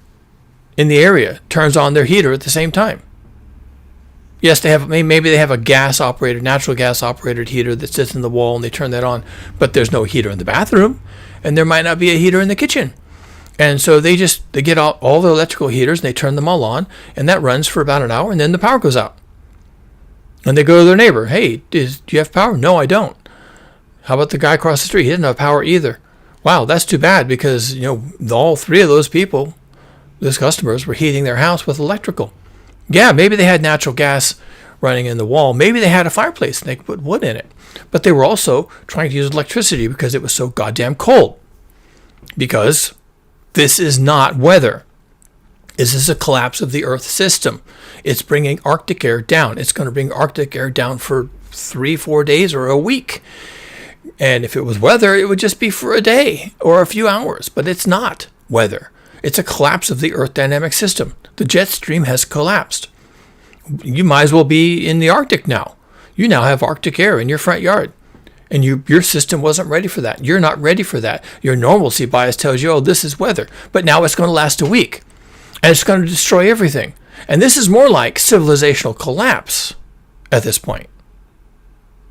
in the area turns on their heater at the same time. Yes, maybe they have a natural gas operated heater that sits in the wall, and they turn that on, but there's no heater in the bathroom, and there might not be a heater in the kitchen. And so they get out all the electrical heaters, and they turn them all on, and that runs for about an hour, and then the power goes out. And they go to their neighbor, "Hey, do you have power?" "No, I don't." "How about the guy across the street? He didn't have power either." "Wow, that's too bad, because all three of those people, those customers, were heating their house with electrical." Yeah, maybe they had natural gas running in the wall. Maybe they had a fireplace and they could put wood in it. But they were also trying to use electricity because it was so goddamn cold. Because this is not weather. This is a collapse of the Earth system. It's bringing Arctic air down. It's going to bring Arctic air down for 3-4 days or a week. And if it was weather, it would just be for a day or a few hours. But it's not weather. It's a collapse of the Earth dynamic system. The jet stream has collapsed. You might as well be in the Arctic now. You now have Arctic air in your front yard. And your system wasn't ready for that. You're not ready for that. Your normalcy bias tells you, oh, this is weather. But now it's going to last a week. And it's going to destroy everything. And this is more like civilizational collapse at this point.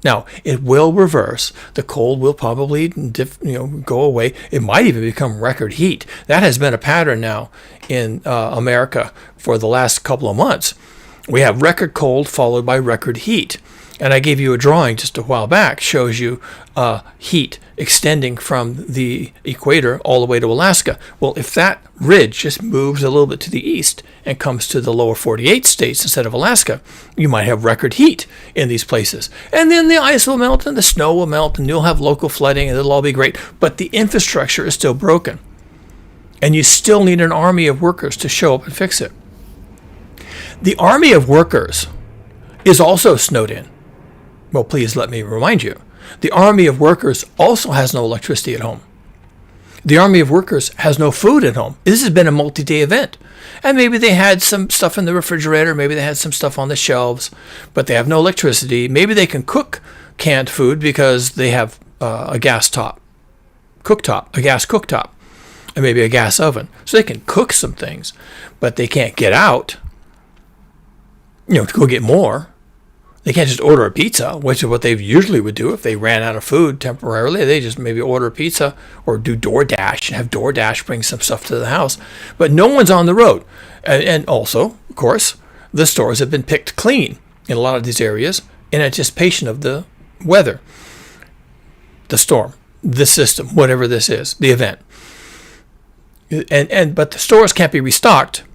Now, it will reverse. The cold will probably go away. It might even become record heat. That has been a pattern now in America for the last couple of months. We have record cold followed by record heat. And I gave you a drawing just a while back, shows you heat extending from the equator all the way to Alaska. Well, if that ridge just moves a little bit to the east and comes to the lower 48 states instead of Alaska, you might have record heat in these places. And then the ice will melt and the snow will melt and you'll have local flooding and it'll all be great. But the infrastructure is still broken. And you still need an army of workers to show up and fix it. The army of workers is also snowed in. Well, please let me remind you. The army of workers also has no electricity at home. The army of workers has no food at home. This has been a multi-day event. And maybe they had some stuff in the refrigerator. Maybe they had some stuff on the shelves. But they have no electricity. Maybe they can cook canned food because they have a gas cooktop. And maybe a gas oven. So they can cook some things. But they can't get out, to go get more. They can't just order a pizza, which is what they usually would do if they ran out of food temporarily. They just maybe order a pizza or do DoorDash and have DoorDash bring some stuff to the house. But no one's on the road. And also, of course, the stores have been picked clean in a lot of these areas in anticipation of the weather, the storm, the system, whatever this is, the event. But the stores can't be restocked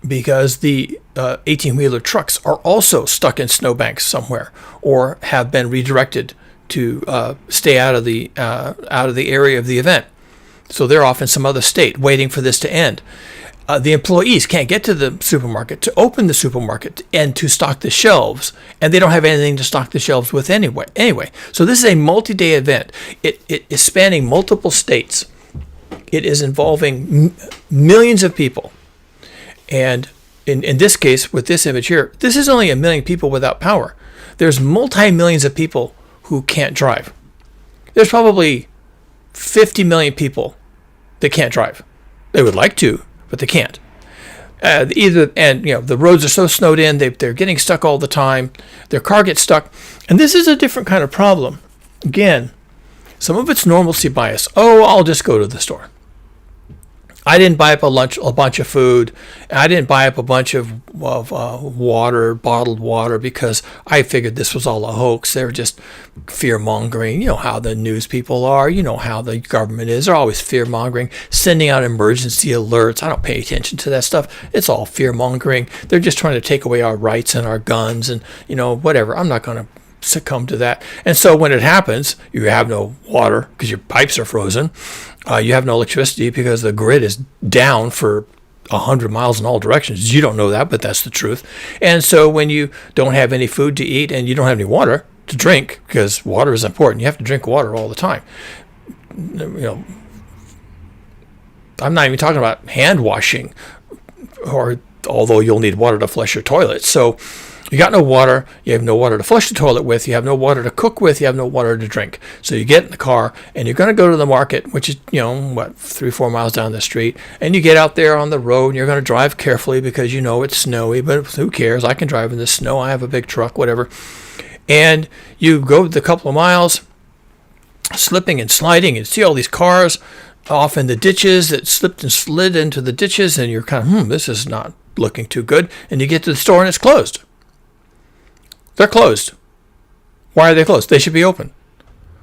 because the 18-wheeler trucks are also stuck in snowbanks somewhere, or have been redirected to stay out of the area of the event. So they're off in some other state, waiting for this to end. The employees can't get to the supermarket to open the supermarket and to stock the shelves, and they don't have anything to stock the shelves with anyway. So this is a multi-day event. It is spanning multiple states. It is involving millions of people. And in this case, with this image here, this is only 1 million people without power. There's multi-millions of people who can't drive. There's probably 50 million people that can't drive. They would like to, but they can't. The roads are so snowed in, they're getting stuck all the time. Their car gets stuck. And this is a different kind of problem. Again, some of it's normalcy bias. Oh, I'll just go to the store. I didn't buy up a bunch of food. I didn't buy up a bunch of water, bottled water, because I figured this was all a hoax. They were just fear-mongering. You know how the news people are. You know how the government is. They're always fear-mongering, sending out emergency alerts. I don't pay attention to that stuff. It's all fear-mongering. They're just trying to take away our rights and our guns and, whatever. I'm not going to succumb to that. And so when it happens, you have no water because your pipes are frozen. You have no electricity because the grid is down for 100 miles in all directions. You don't know that, but that's the truth. And so when you don't have any food to eat and you don't have any water to drink, because water is important, you have to drink water all the time. I'm not even talking about hand washing, or although you'll need water to flush your toilet. So you got no water, you have no water to flush the toilet with, you have no water to cook with, you have no water to drink. So you get in the car and you're going to go to the market, which is, 3-4 miles down the street, and you get out there on the road and you're going to drive carefully because it's snowy, but who cares? I can drive in the snow. I have a big truck, whatever. And you go the couple of miles, slipping and sliding, and see all these cars off in the ditches that slipped and slid into the ditches, and you're kind of, this is not looking too good. And you get to the store and it's closed. They're closed. Why are they closed? They should be open.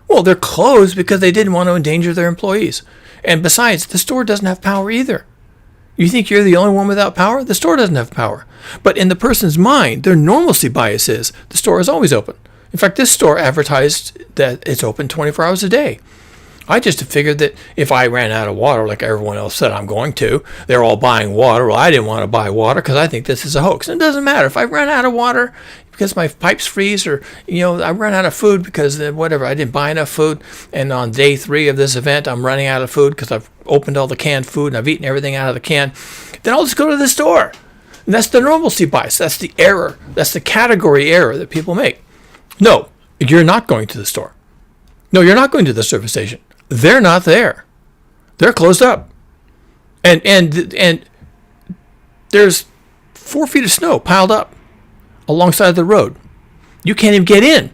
Well, they're closed because they didn't want to endanger their employees. And besides, the store doesn't have power either. You think you're the only one without power? The store doesn't have power. But in the person's mind, their normalcy bias is the store is always open. In fact, this store advertised that it's open 24 hours a day. I just figured that if I ran out of water, like everyone else said I'm going to, they're all buying water. Well, I didn't want to buy water because I think this is a hoax. And it doesn't matter. If I run out of water because my pipes freeze, or, I run out of food because whatever, I didn't buy enough food, and on day 3 of this event, I'm running out of food because I've opened all the canned food and I've eaten everything out of the can, then I'll just go to the store. And that's the normalcy bias. That's the error. That's the category error that people make. No, you're not going to the store. No, you're not going to the service station. They're not there. They're closed up. And there's 4 feet of snow piled up alongside the road. You can't even get in.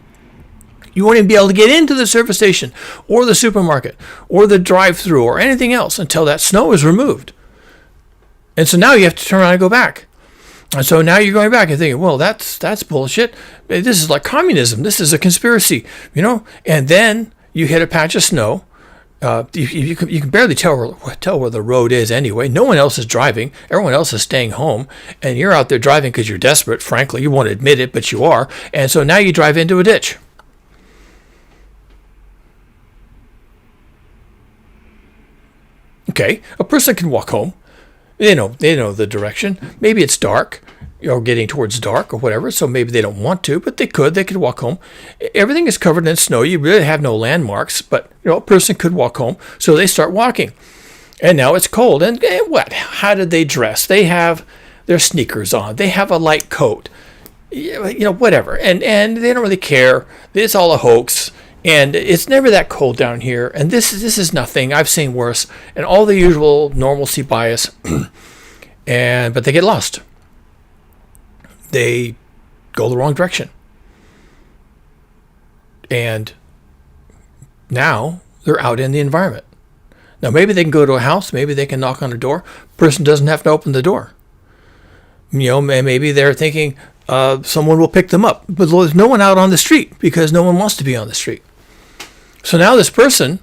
You won't even be able to get into the service station or the supermarket or the drive-thru or anything else until that snow is removed. And so now you have to turn around and go back. And so now you're going back and thinking, well, that's bullshit. This is like communism. This is a conspiracy, And then you hit a patch of snow. You can barely tell where the road is anyway. No one else is driving. Everyone else is staying home. And you're out there driving because you're desperate, frankly. You won't admit it, but you are. And so now you drive into a ditch. Okay, a person can walk home. They know the direction. Maybe it's dark, getting towards dark or whatever, so maybe they don't want to, but they could walk home. Everything is covered in snow. You really have no landmarks, but a person could walk home. So they start walking. And now it's cold. And what? How did they dress? They have their sneakers on. They have a light coat. Whatever. And they don't really care. It's all a hoax. And it's never that cold down here. And this is nothing. I've seen worse. And all the usual normalcy bias. But they get lost. They go the wrong direction. And now they're out in the environment. Now maybe they can go to a house. Maybe they can knock on a door. Person doesn't have to open the door. Maybe they're thinking someone will pick them up. But there's no one out on the street because no one wants to be on the street. So now this person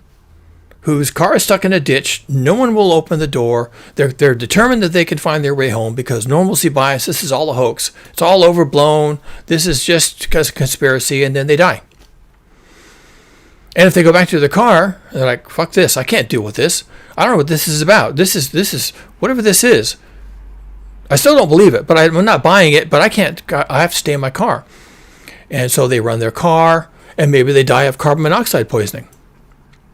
whose car is stuck in a ditch, no one will open the door. They're determined that they can find their way home because normalcy bias, this is all a hoax. It's all overblown. This is just because of conspiracy, and then they die. And if they go back to their car, they're like, fuck this. I can't deal with this. I don't know what this is about. This is whatever this is. I still don't believe it, but I'm not buying it, but I have to stay in my car. And so they run their car, and maybe they die of carbon monoxide poisoning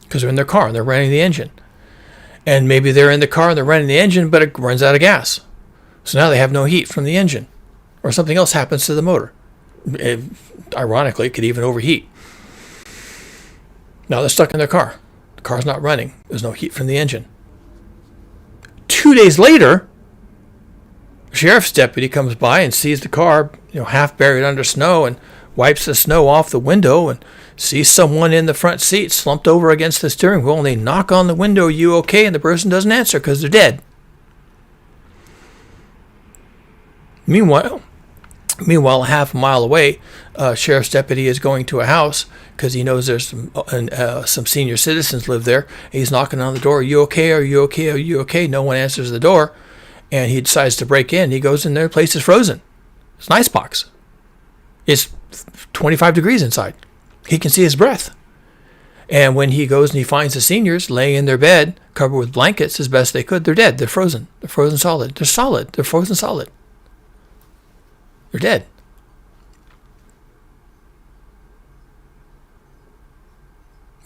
because they're in their car and they're running the engine. And maybe they're in the car and they're running the engine, but it runs out of gas. So now they have no heat from the engine, or something else happens to the motor. Ironically, it could even overheat. Now they're stuck in their car. The car's not running. There's no heat from the engine. 2 days later, a sheriff's deputy comes by and sees the car, half buried under snow, and wipes the snow off the window and sees someone in the front seat slumped over against the steering wheel, and they knock on the window, "Are you okay?" And the person doesn't answer because they're dead. Meanwhile, half a mile away, a sheriff's deputy is going to a house because he knows there's some senior citizens live there. He's knocking on the door. "Are you okay? Are you okay? Are you okay?" No one answers the door, and he decides to break in. He goes in there. The place is frozen. It's an icebox. It's 25 degrees inside. He can see his breath. And when he goes and he finds the seniors laying in their bed, covered with blankets as best they could, they're dead. They're frozen. They're frozen solid. They're solid. They're frozen solid. They're dead.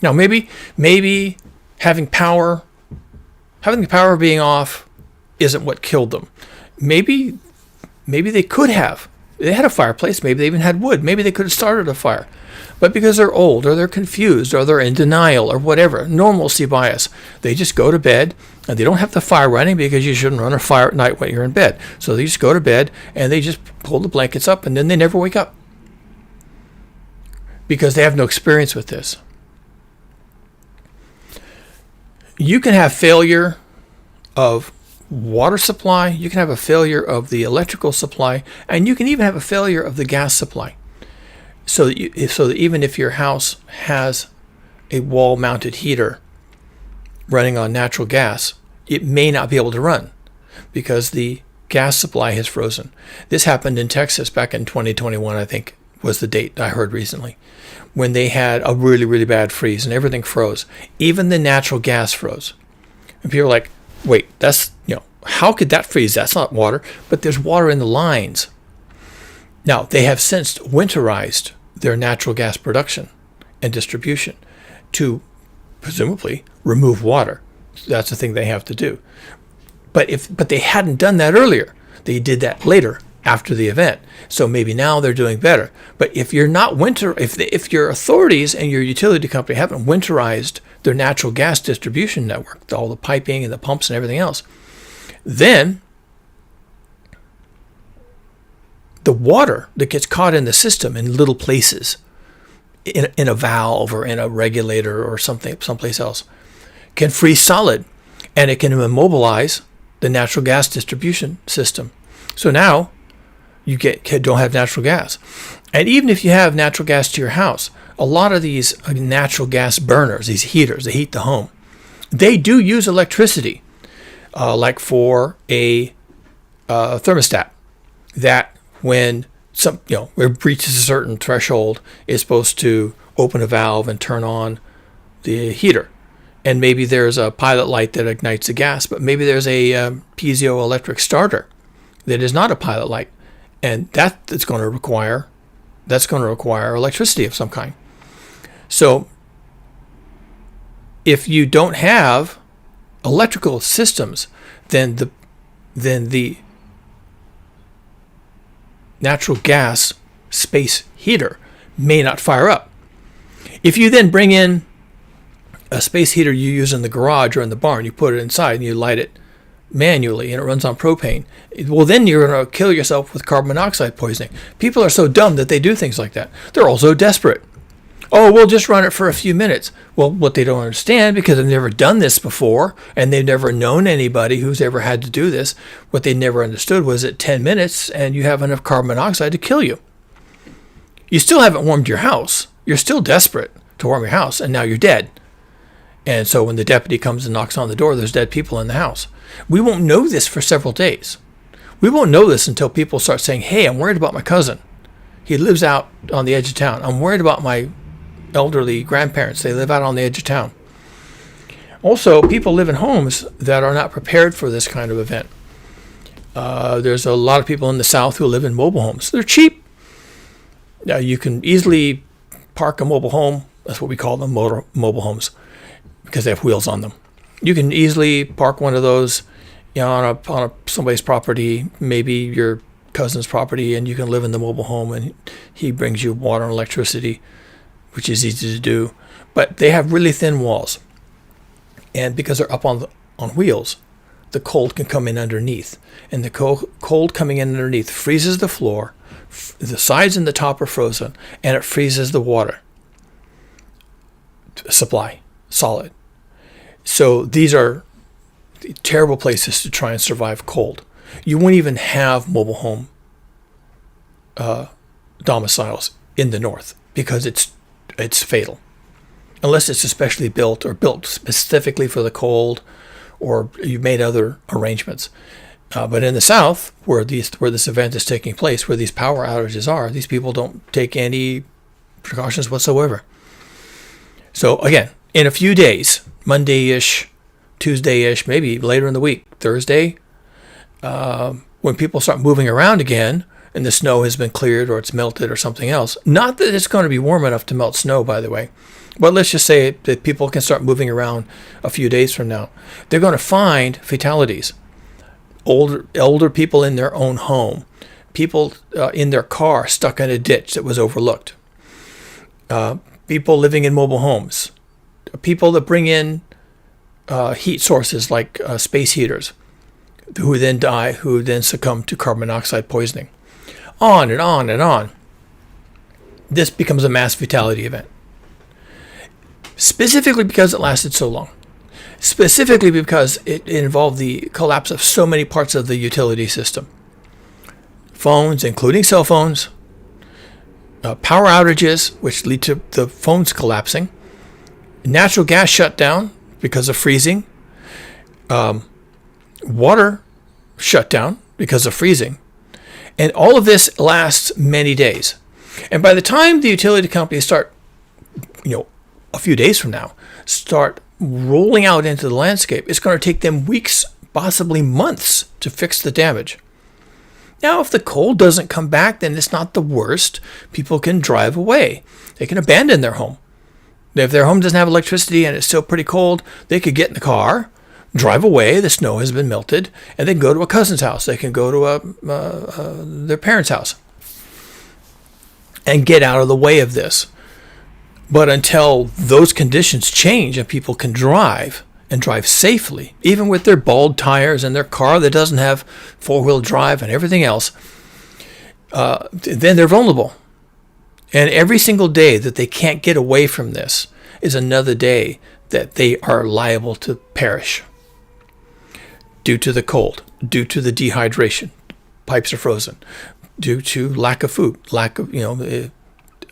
Now, maybe having the power being off isn't what killed them. Maybe they could have. They had a fireplace. Maybe they even had wood. Maybe they could have started a fire. But because they're old or they're confused or they're in denial or whatever, normalcy bias, they just go to bed and they don't have the fire running because you shouldn't run a fire at night when you're in bed. So they just go to bed and they just pull the blankets up and then they never wake up because they have no experience with this. You can have failure of water supply, you can have a failure of the electrical supply, and you can even have a failure of the gas supply. So that even if your house has a wall-mounted heater running on natural gas, it may not be able to run because the gas supply has frozen. This happened in Texas back in 2021, I think was the date I heard recently, when they had a really, really bad freeze and everything froze. Even the natural gas froze. And people are like, wait, that's, how could that freeze? That's not water. But there's water in the lines. Now, they have since winterized their natural gas production and distribution to presumably remove water. That's the thing they have to do. But they hadn't done that earlier. They did that later after the event. So maybe now they're doing better. But if you're not if your authorities and your utility company haven't winterized their natural gas distribution network, all the piping and the pumps and everything else, then the water that gets caught in the system in little places, in a valve or in a regulator or someplace else, can freeze solid, and it can immobilize the natural gas distribution system. So now you don't have natural gas. And even if you have natural gas to your house, a lot of these natural gas burners, these heaters, they heat the home, they do use electricity, like for a thermostat, that when it breaches a certain threshold, is supposed to open a valve and turn on the heater. And maybe there's a pilot light that ignites the gas, but maybe there's a piezoelectric starter that is not a pilot light, and that's going to require electricity of some kind. So if you don't have electrical systems, then the natural gas space heater may not fire up. If you then bring in a space heater you use in the garage or in the barn, you put it inside and you light it manually and it runs on propane, well, then you're going to kill yourself with carbon monoxide poisoning. People are so dumb that they do things like that. They're also desperate. Oh, we'll just run it for a few minutes. Well, what they don't understand, because they've never done this before and they've never known anybody who's ever had to do this, what they never understood was at 10 minutes and you have enough carbon monoxide to kill you. You still haven't warmed your house. You're still desperate to warm your house, and now you're dead. And so when the deputy comes and knocks on the door, there's dead people in the house. We won't know this for several days. We won't know this until people start saying, hey, I'm worried about my cousin. He lives out on the edge of town. I'm worried about my elderly grandparents. They live out on the edge of town. Also, people live in homes that are not prepared for this kind of event. There's a lot of people in the South who live in mobile homes. They're cheap. Now, you can easily park a mobile home. That's what we call them, mobile homes, because they have wheels on them. You can easily park one of those on somebody's property, maybe your cousin's property, and you can live in the mobile home, and he brings you water and electricity, which is easy to do. But they have really thin walls, and because they're up on wheels, the cold can come in underneath, and the cold coming in underneath freezes the floor, the sides and the top are frozen, and it freezes the water supply solid. So these are terrible places to try and survive cold. You won't even have mobile home domiciles in the north because it's fatal, unless it's especially built or built specifically for the cold, or you've made other arrangements. But in the South, where this event is taking place, where these power outages are, these people don't take any precautions whatsoever. So again, in a few days, Monday-ish, Tuesday-ish, maybe later in the week, Thursday, when people start moving around again and the snow has been cleared or it's melted or something else, not that it's going to be warm enough to melt snow, by the way, but let's just say that people can start moving around a few days from now, they're going to find fatalities. Older people in their own home, people in their car stuck in a ditch that was overlooked, people living in mobile homes, people that bring in heat sources like space heaters, who then die, who then succumb to carbon monoxide poisoning. On and on and on. This becomes a mass fatality event. Specifically because it lasted so long. Specifically because it involved the collapse of so many parts of the utility system. Phones, including cell phones, power outages, which lead to the phones collapsing, natural gas shutdown because of freezing, water shutdown because of freezing, and all of this lasts many days. And by the time the utility companies start, a few days from now, start rolling out into the landscape, it's going to take them weeks, possibly months, to fix the damage. Now, if the cold doesn't come back, then it's not the worst. People can drive away. They can abandon their home. If their home doesn't have electricity and it's still pretty cold, they could get in the car, drive away. The snow has been melted, and then go to a cousin's house. They can go to their parents' house and get out of the way of this. But until those conditions change and people can drive and drive safely, even with their bald tires and their car that doesn't have four-wheel drive and everything else, then they're vulnerable. And every single day that they can't get away from this is another day that they are liable to perish due to the cold, due to the dehydration, pipes are frozen, due to lack of food,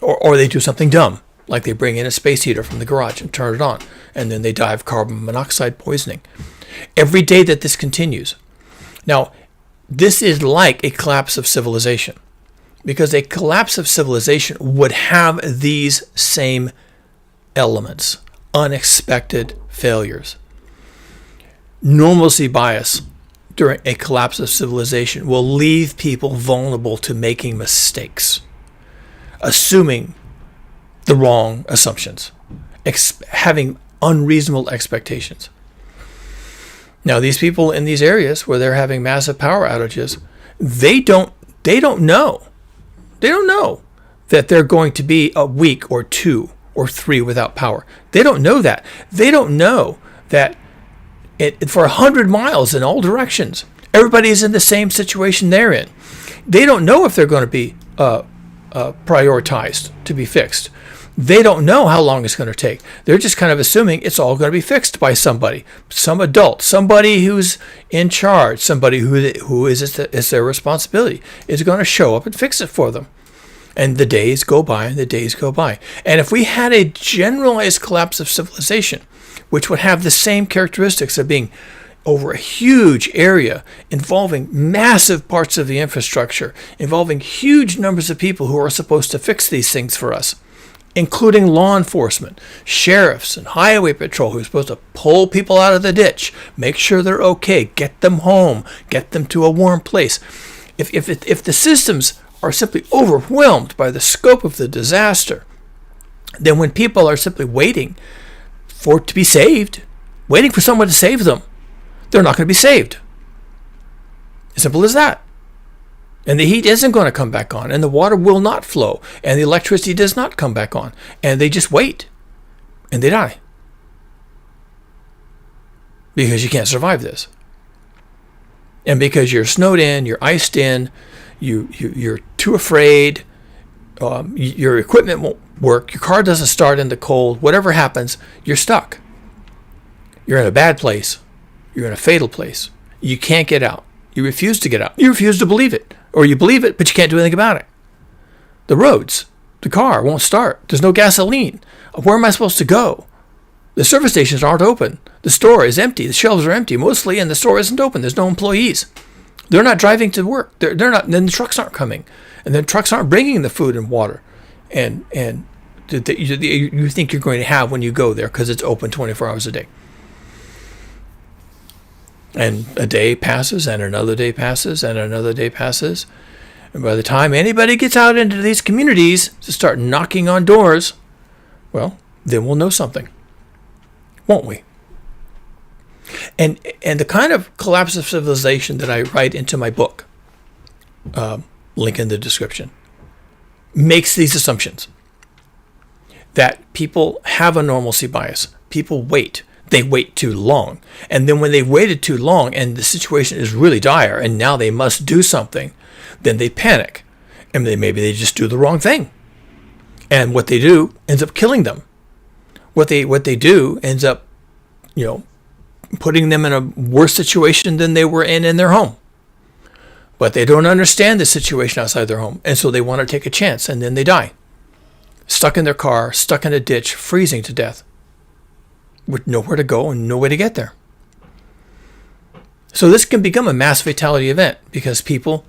or they do something dumb, like they bring in a space heater from the garage and turn it on, and then they die of carbon monoxide poisoning. Every day that this continues. Now, this is like a collapse of civilization, because a collapse of civilization would have these same elements, unexpected failures. Normalcy bias during a collapse of civilization will leave people vulnerable to making mistakes, assuming the wrong assumptions, having unreasonable expectations. Now, these people in these areas where they're having massive power outages, they don't know. They don't know that they're going to be a week or 2 or 3 without power. They don't know that. They don't know that for 100 miles in all directions, everybody is in the same situation they're in. They don't know if they're going to be prioritized to be fixed. They don't know how long it's going to take. They're just kind of assuming it's all going to be fixed by somebody, some adult, somebody who's in charge, somebody who is their responsibility, is going to show up and fix it for them. And the days go by and the days go by. And if we had a generalized collapse of civilization, which would have the same characteristics of being over a huge area, involving massive parts of the infrastructure, involving huge numbers of people who are supposed to fix these things for us, including law enforcement, sheriffs, and highway patrol who are supposed to pull people out of the ditch, make sure they're okay, get them home, get them to a warm place. If the systems are simply overwhelmed by the scope of the disaster, then when people are simply waiting for it to be saved, waiting for someone to save them, they're not going to be saved. Simple as that. And the heat isn't going to come back on, and the water will not flow, and the electricity does not come back on, and they just wait, and they die. Because you can't survive this. And because you're snowed in, you're iced in, you're too afraid, your equipment won't work, your car doesn't start in the cold, whatever happens, you're stuck. You're in a bad place. You're in a fatal place. You can't get out. You refuse to get out. You refuse to believe it. Or you believe it, but you can't do anything about it. The roads, the car won't start. There's no gasoline. Where am I supposed to go? The service stations aren't open. The store is empty. The shelves are empty mostly, and the store isn't open. There's no employees. They're not driving to work. They're not. Then the trucks aren't coming, and then trucks aren't bringing the food and water, and that you think you're going to have when you go there because it's open 24 hours a day. And a day passes, and another day passes, and another day passes, and by the time anybody gets out into these communities to start knocking on doors, well, then we'll know something, won't we? And the kind of collapse of civilization that I write into my book, link in the description, makes these assumptions that people have a normalcy bias. People wait. They wait too long. And then when they've waited too long and the situation is really dire and now they must do something, then they panic. And maybe they just do the wrong thing. And what they do ends up killing them. What they do ends up, putting them in a worse situation than they were in their home. But they don't understand the situation outside their home. And so they want to take a chance, and then they die. Stuck in their car, stuck in a ditch, freezing to death, with nowhere to go and no way to get there. So this can become a mass fatality event because people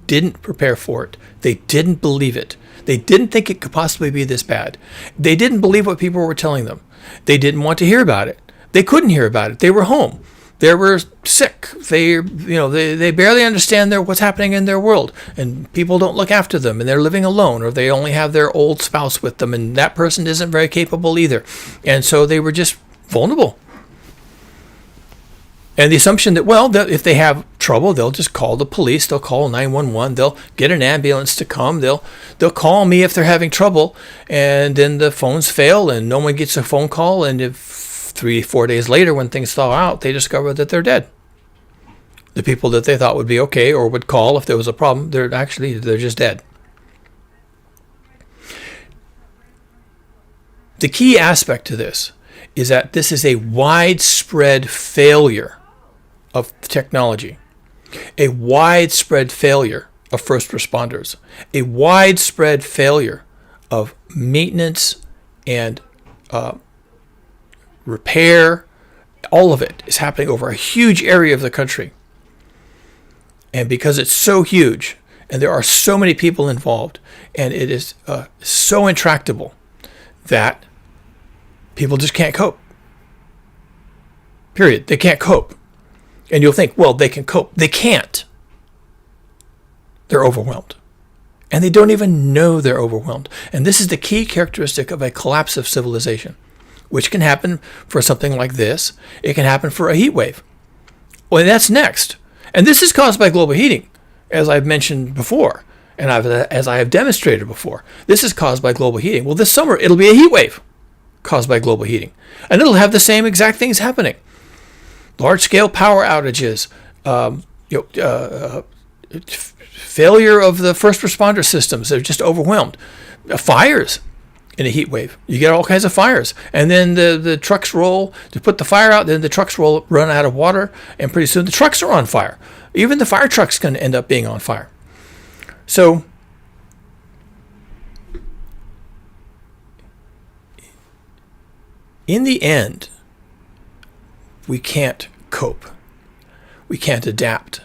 didn't prepare for it. They didn't believe it. They didn't think it could possibly be this bad. They didn't believe what people were telling them. They didn't want to hear about it. They couldn't hear about it. They were home. They were sick. They barely understand what's happening in their world, and people don't look after them, and they're living alone, or they only have their old spouse with them, and that person isn't very capable either. And so they were just vulnerable. And the assumption that, if they have trouble, they'll just call the police, they'll call 911, they'll get an ambulance to come, they'll call me if they're having trouble, and then the phones fail and no one gets a phone call, and if 3-4 days later when things thaw out, they discover that they're dead. The people that they thought would be okay or would call if there was a problem, they're just dead. The key aspect to this is that this is a widespread failure of technology, a widespread failure of first responders, a widespread failure of maintenance and repair. All of it is happening over a huge area of the country. And because it's so huge and there are so many people involved and it is so intractable that people just can't cope. Period. They can't cope. And you'll think, well, they can cope. They can't. They're overwhelmed. And they don't even know they're overwhelmed. And this is the key characteristic of a collapse of civilization, which can happen for something like this. It can happen for a heat wave. Well, that's next. And this is caused by global heating, as I've mentioned before, and as I have demonstrated before. This is caused by global heating. Well, this summer, it'll be a heat wave caused by global heating. And it'll have the same exact things happening. Large-scale power outages, failure of the first responder systems. They're just overwhelmed. Fires in a heat wave. You get all kinds of fires. And then the trucks roll to put the fire out. Then the trucks run out of water. And pretty soon the trucks are on fire. Even the fire trucks can end up being on fire. So in the end, we can't cope. We can't adapt.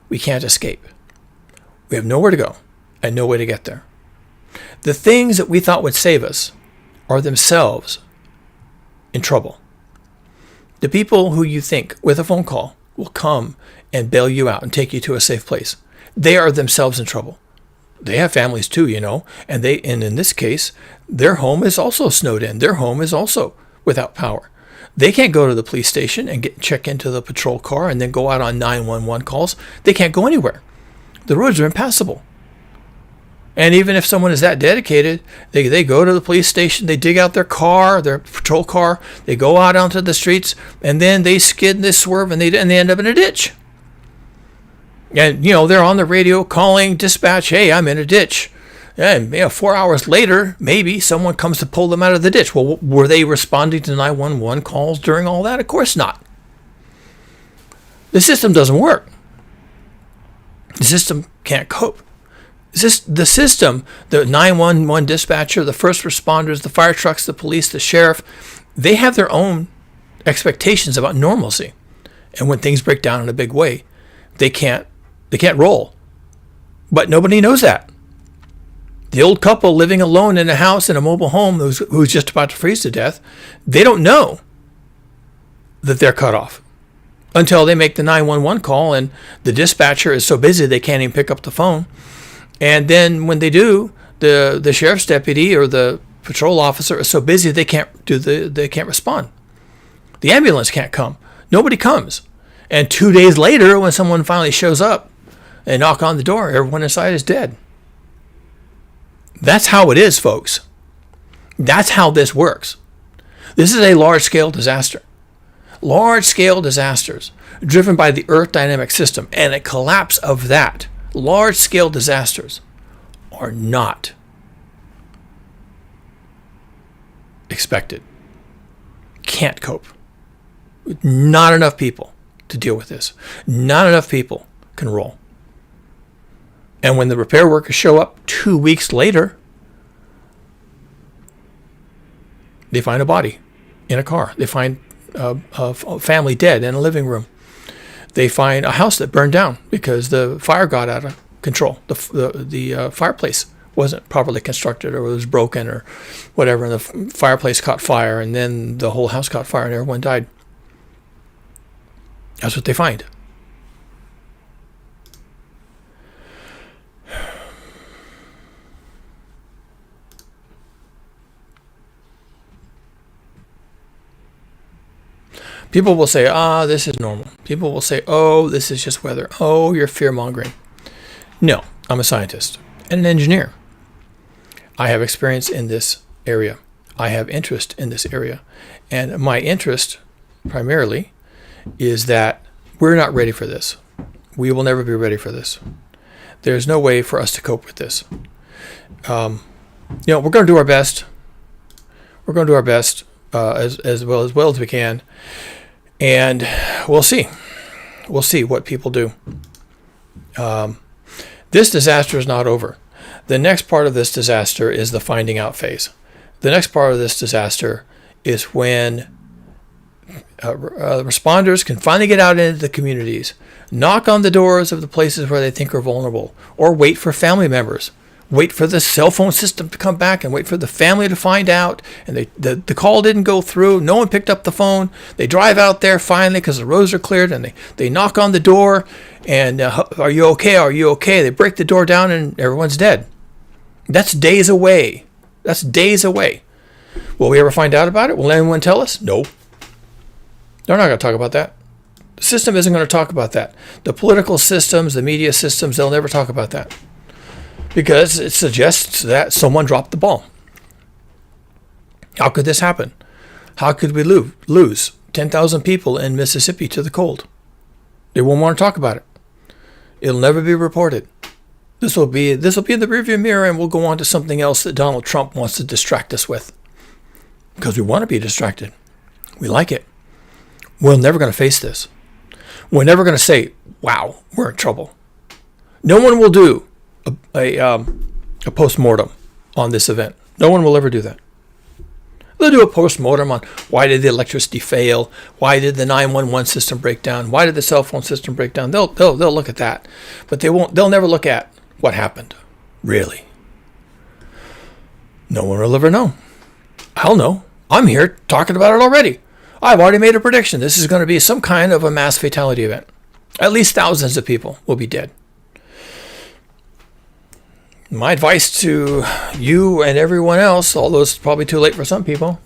We can't escape. We have nowhere to go and no way to get there. The things that we thought would save us are themselves in trouble. The people who you think with a phone call will come and bail you out and take you to a safe place, they are themselves in trouble. They have families too, and in this case, their home is also snowed in. Their home is also without power. They can't go to the police station and check into the patrol car and then go out on 911 calls. They can't go anywhere. The roads are impassable. And even if someone is that dedicated, they go to the police station, they dig out their car, their patrol car, they go out onto the streets, and then they skid and they swerve and they end up in a ditch. And, they're on the radio calling dispatch, hey, I'm in a ditch. And 4 hours later, maybe someone comes to pull them out of the ditch. Well, were they responding to 911 calls during all that? Of course not. The system doesn't work. The system can't cope. The system, the 911 dispatcher, the first responders, the fire trucks, the police, the sheriff, they have their own expectations about normalcy. And when things break down in a big way, they can't They can't roll. But nobody knows that. The old couple living alone in a house in a mobile home who's just about to freeze to death, they don't know that they're cut off until they make the 911 call, and the dispatcher is so busy they can't even pick up the phone. And then when they do, the sheriff's deputy or the patrol officer is so busy they can't respond. The ambulance can't come. Nobody comes. And 2 days later, when someone finally shows up and knock on the door, everyone inside is dead. That's how it is, folks. That's how this works. This is a large-scale disaster. Large-scale disasters driven by the Earth dynamic system and a collapse of that. Large-scale disasters are not expected. Can't cope. Not enough people to deal with this. Not enough people can roll. And when the repair workers show up 2 weeks later, they find a body in a car. They find a family dead in a living room. They find a house that burned down because the fire got out of control. The fireplace wasn't properly constructed, or it was broken, or whatever, and the fireplace caught fire, and then the whole house caught fire and everyone died. That's what they find. People will say, this is normal. People will say, this is just weather. You're fear-mongering. No, I'm a scientist and an engineer. I have experience in this area. I have interest in this area. And my interest, primarily, is that we're not ready for this. We will never be ready for this. There's no way for us to cope with this. We're going to do our best. We're going to do our best as well as we can. And we'll see. We'll see what people do. This disaster is not over. The next part of this disaster is the finding out phase. The next part of this disaster is when responders can finally get out into the communities, knock on the doors of the places where they think are vulnerable, or wait for family members. Wait for the cell phone system to come back and wait for the family to find out. And the call didn't go through. No one picked up the phone. They drive out there finally because the roads are cleared, and they knock on the door and, are you okay? Are you okay? They break the door down and everyone's dead. That's days away. That's days away. Will we ever find out about it? Will anyone tell us? No. They're not going to talk about that. The system isn't going to talk about that. The political systems, the media systems, they'll never talk about that. Because it suggests that someone dropped the ball. How could this happen? How could we lose 10,000 people in Mississippi to the cold? They won't want to talk about it. It'll never be reported. This will be in the rearview mirror, and we'll go on to something else that Donald Trump wants to distract us with. Because we want to be distracted. We like it. We're never going to face this. We're never going to say, wow, we're in trouble. No one will do a post-mortem on this event. No one will ever do that. They'll do a post-mortem on why did the electricity fail, why did the 911 system break down, why did the cell phone system break down. They'll look at that, but they'll never look at what happened, really. No one will ever know. I'll know. I'm here talking about it already. I've already made a prediction. This is going to be some kind of a mass fatality event. At least thousands of people will be dead. My advice to you and everyone else, although it's probably too late for some people,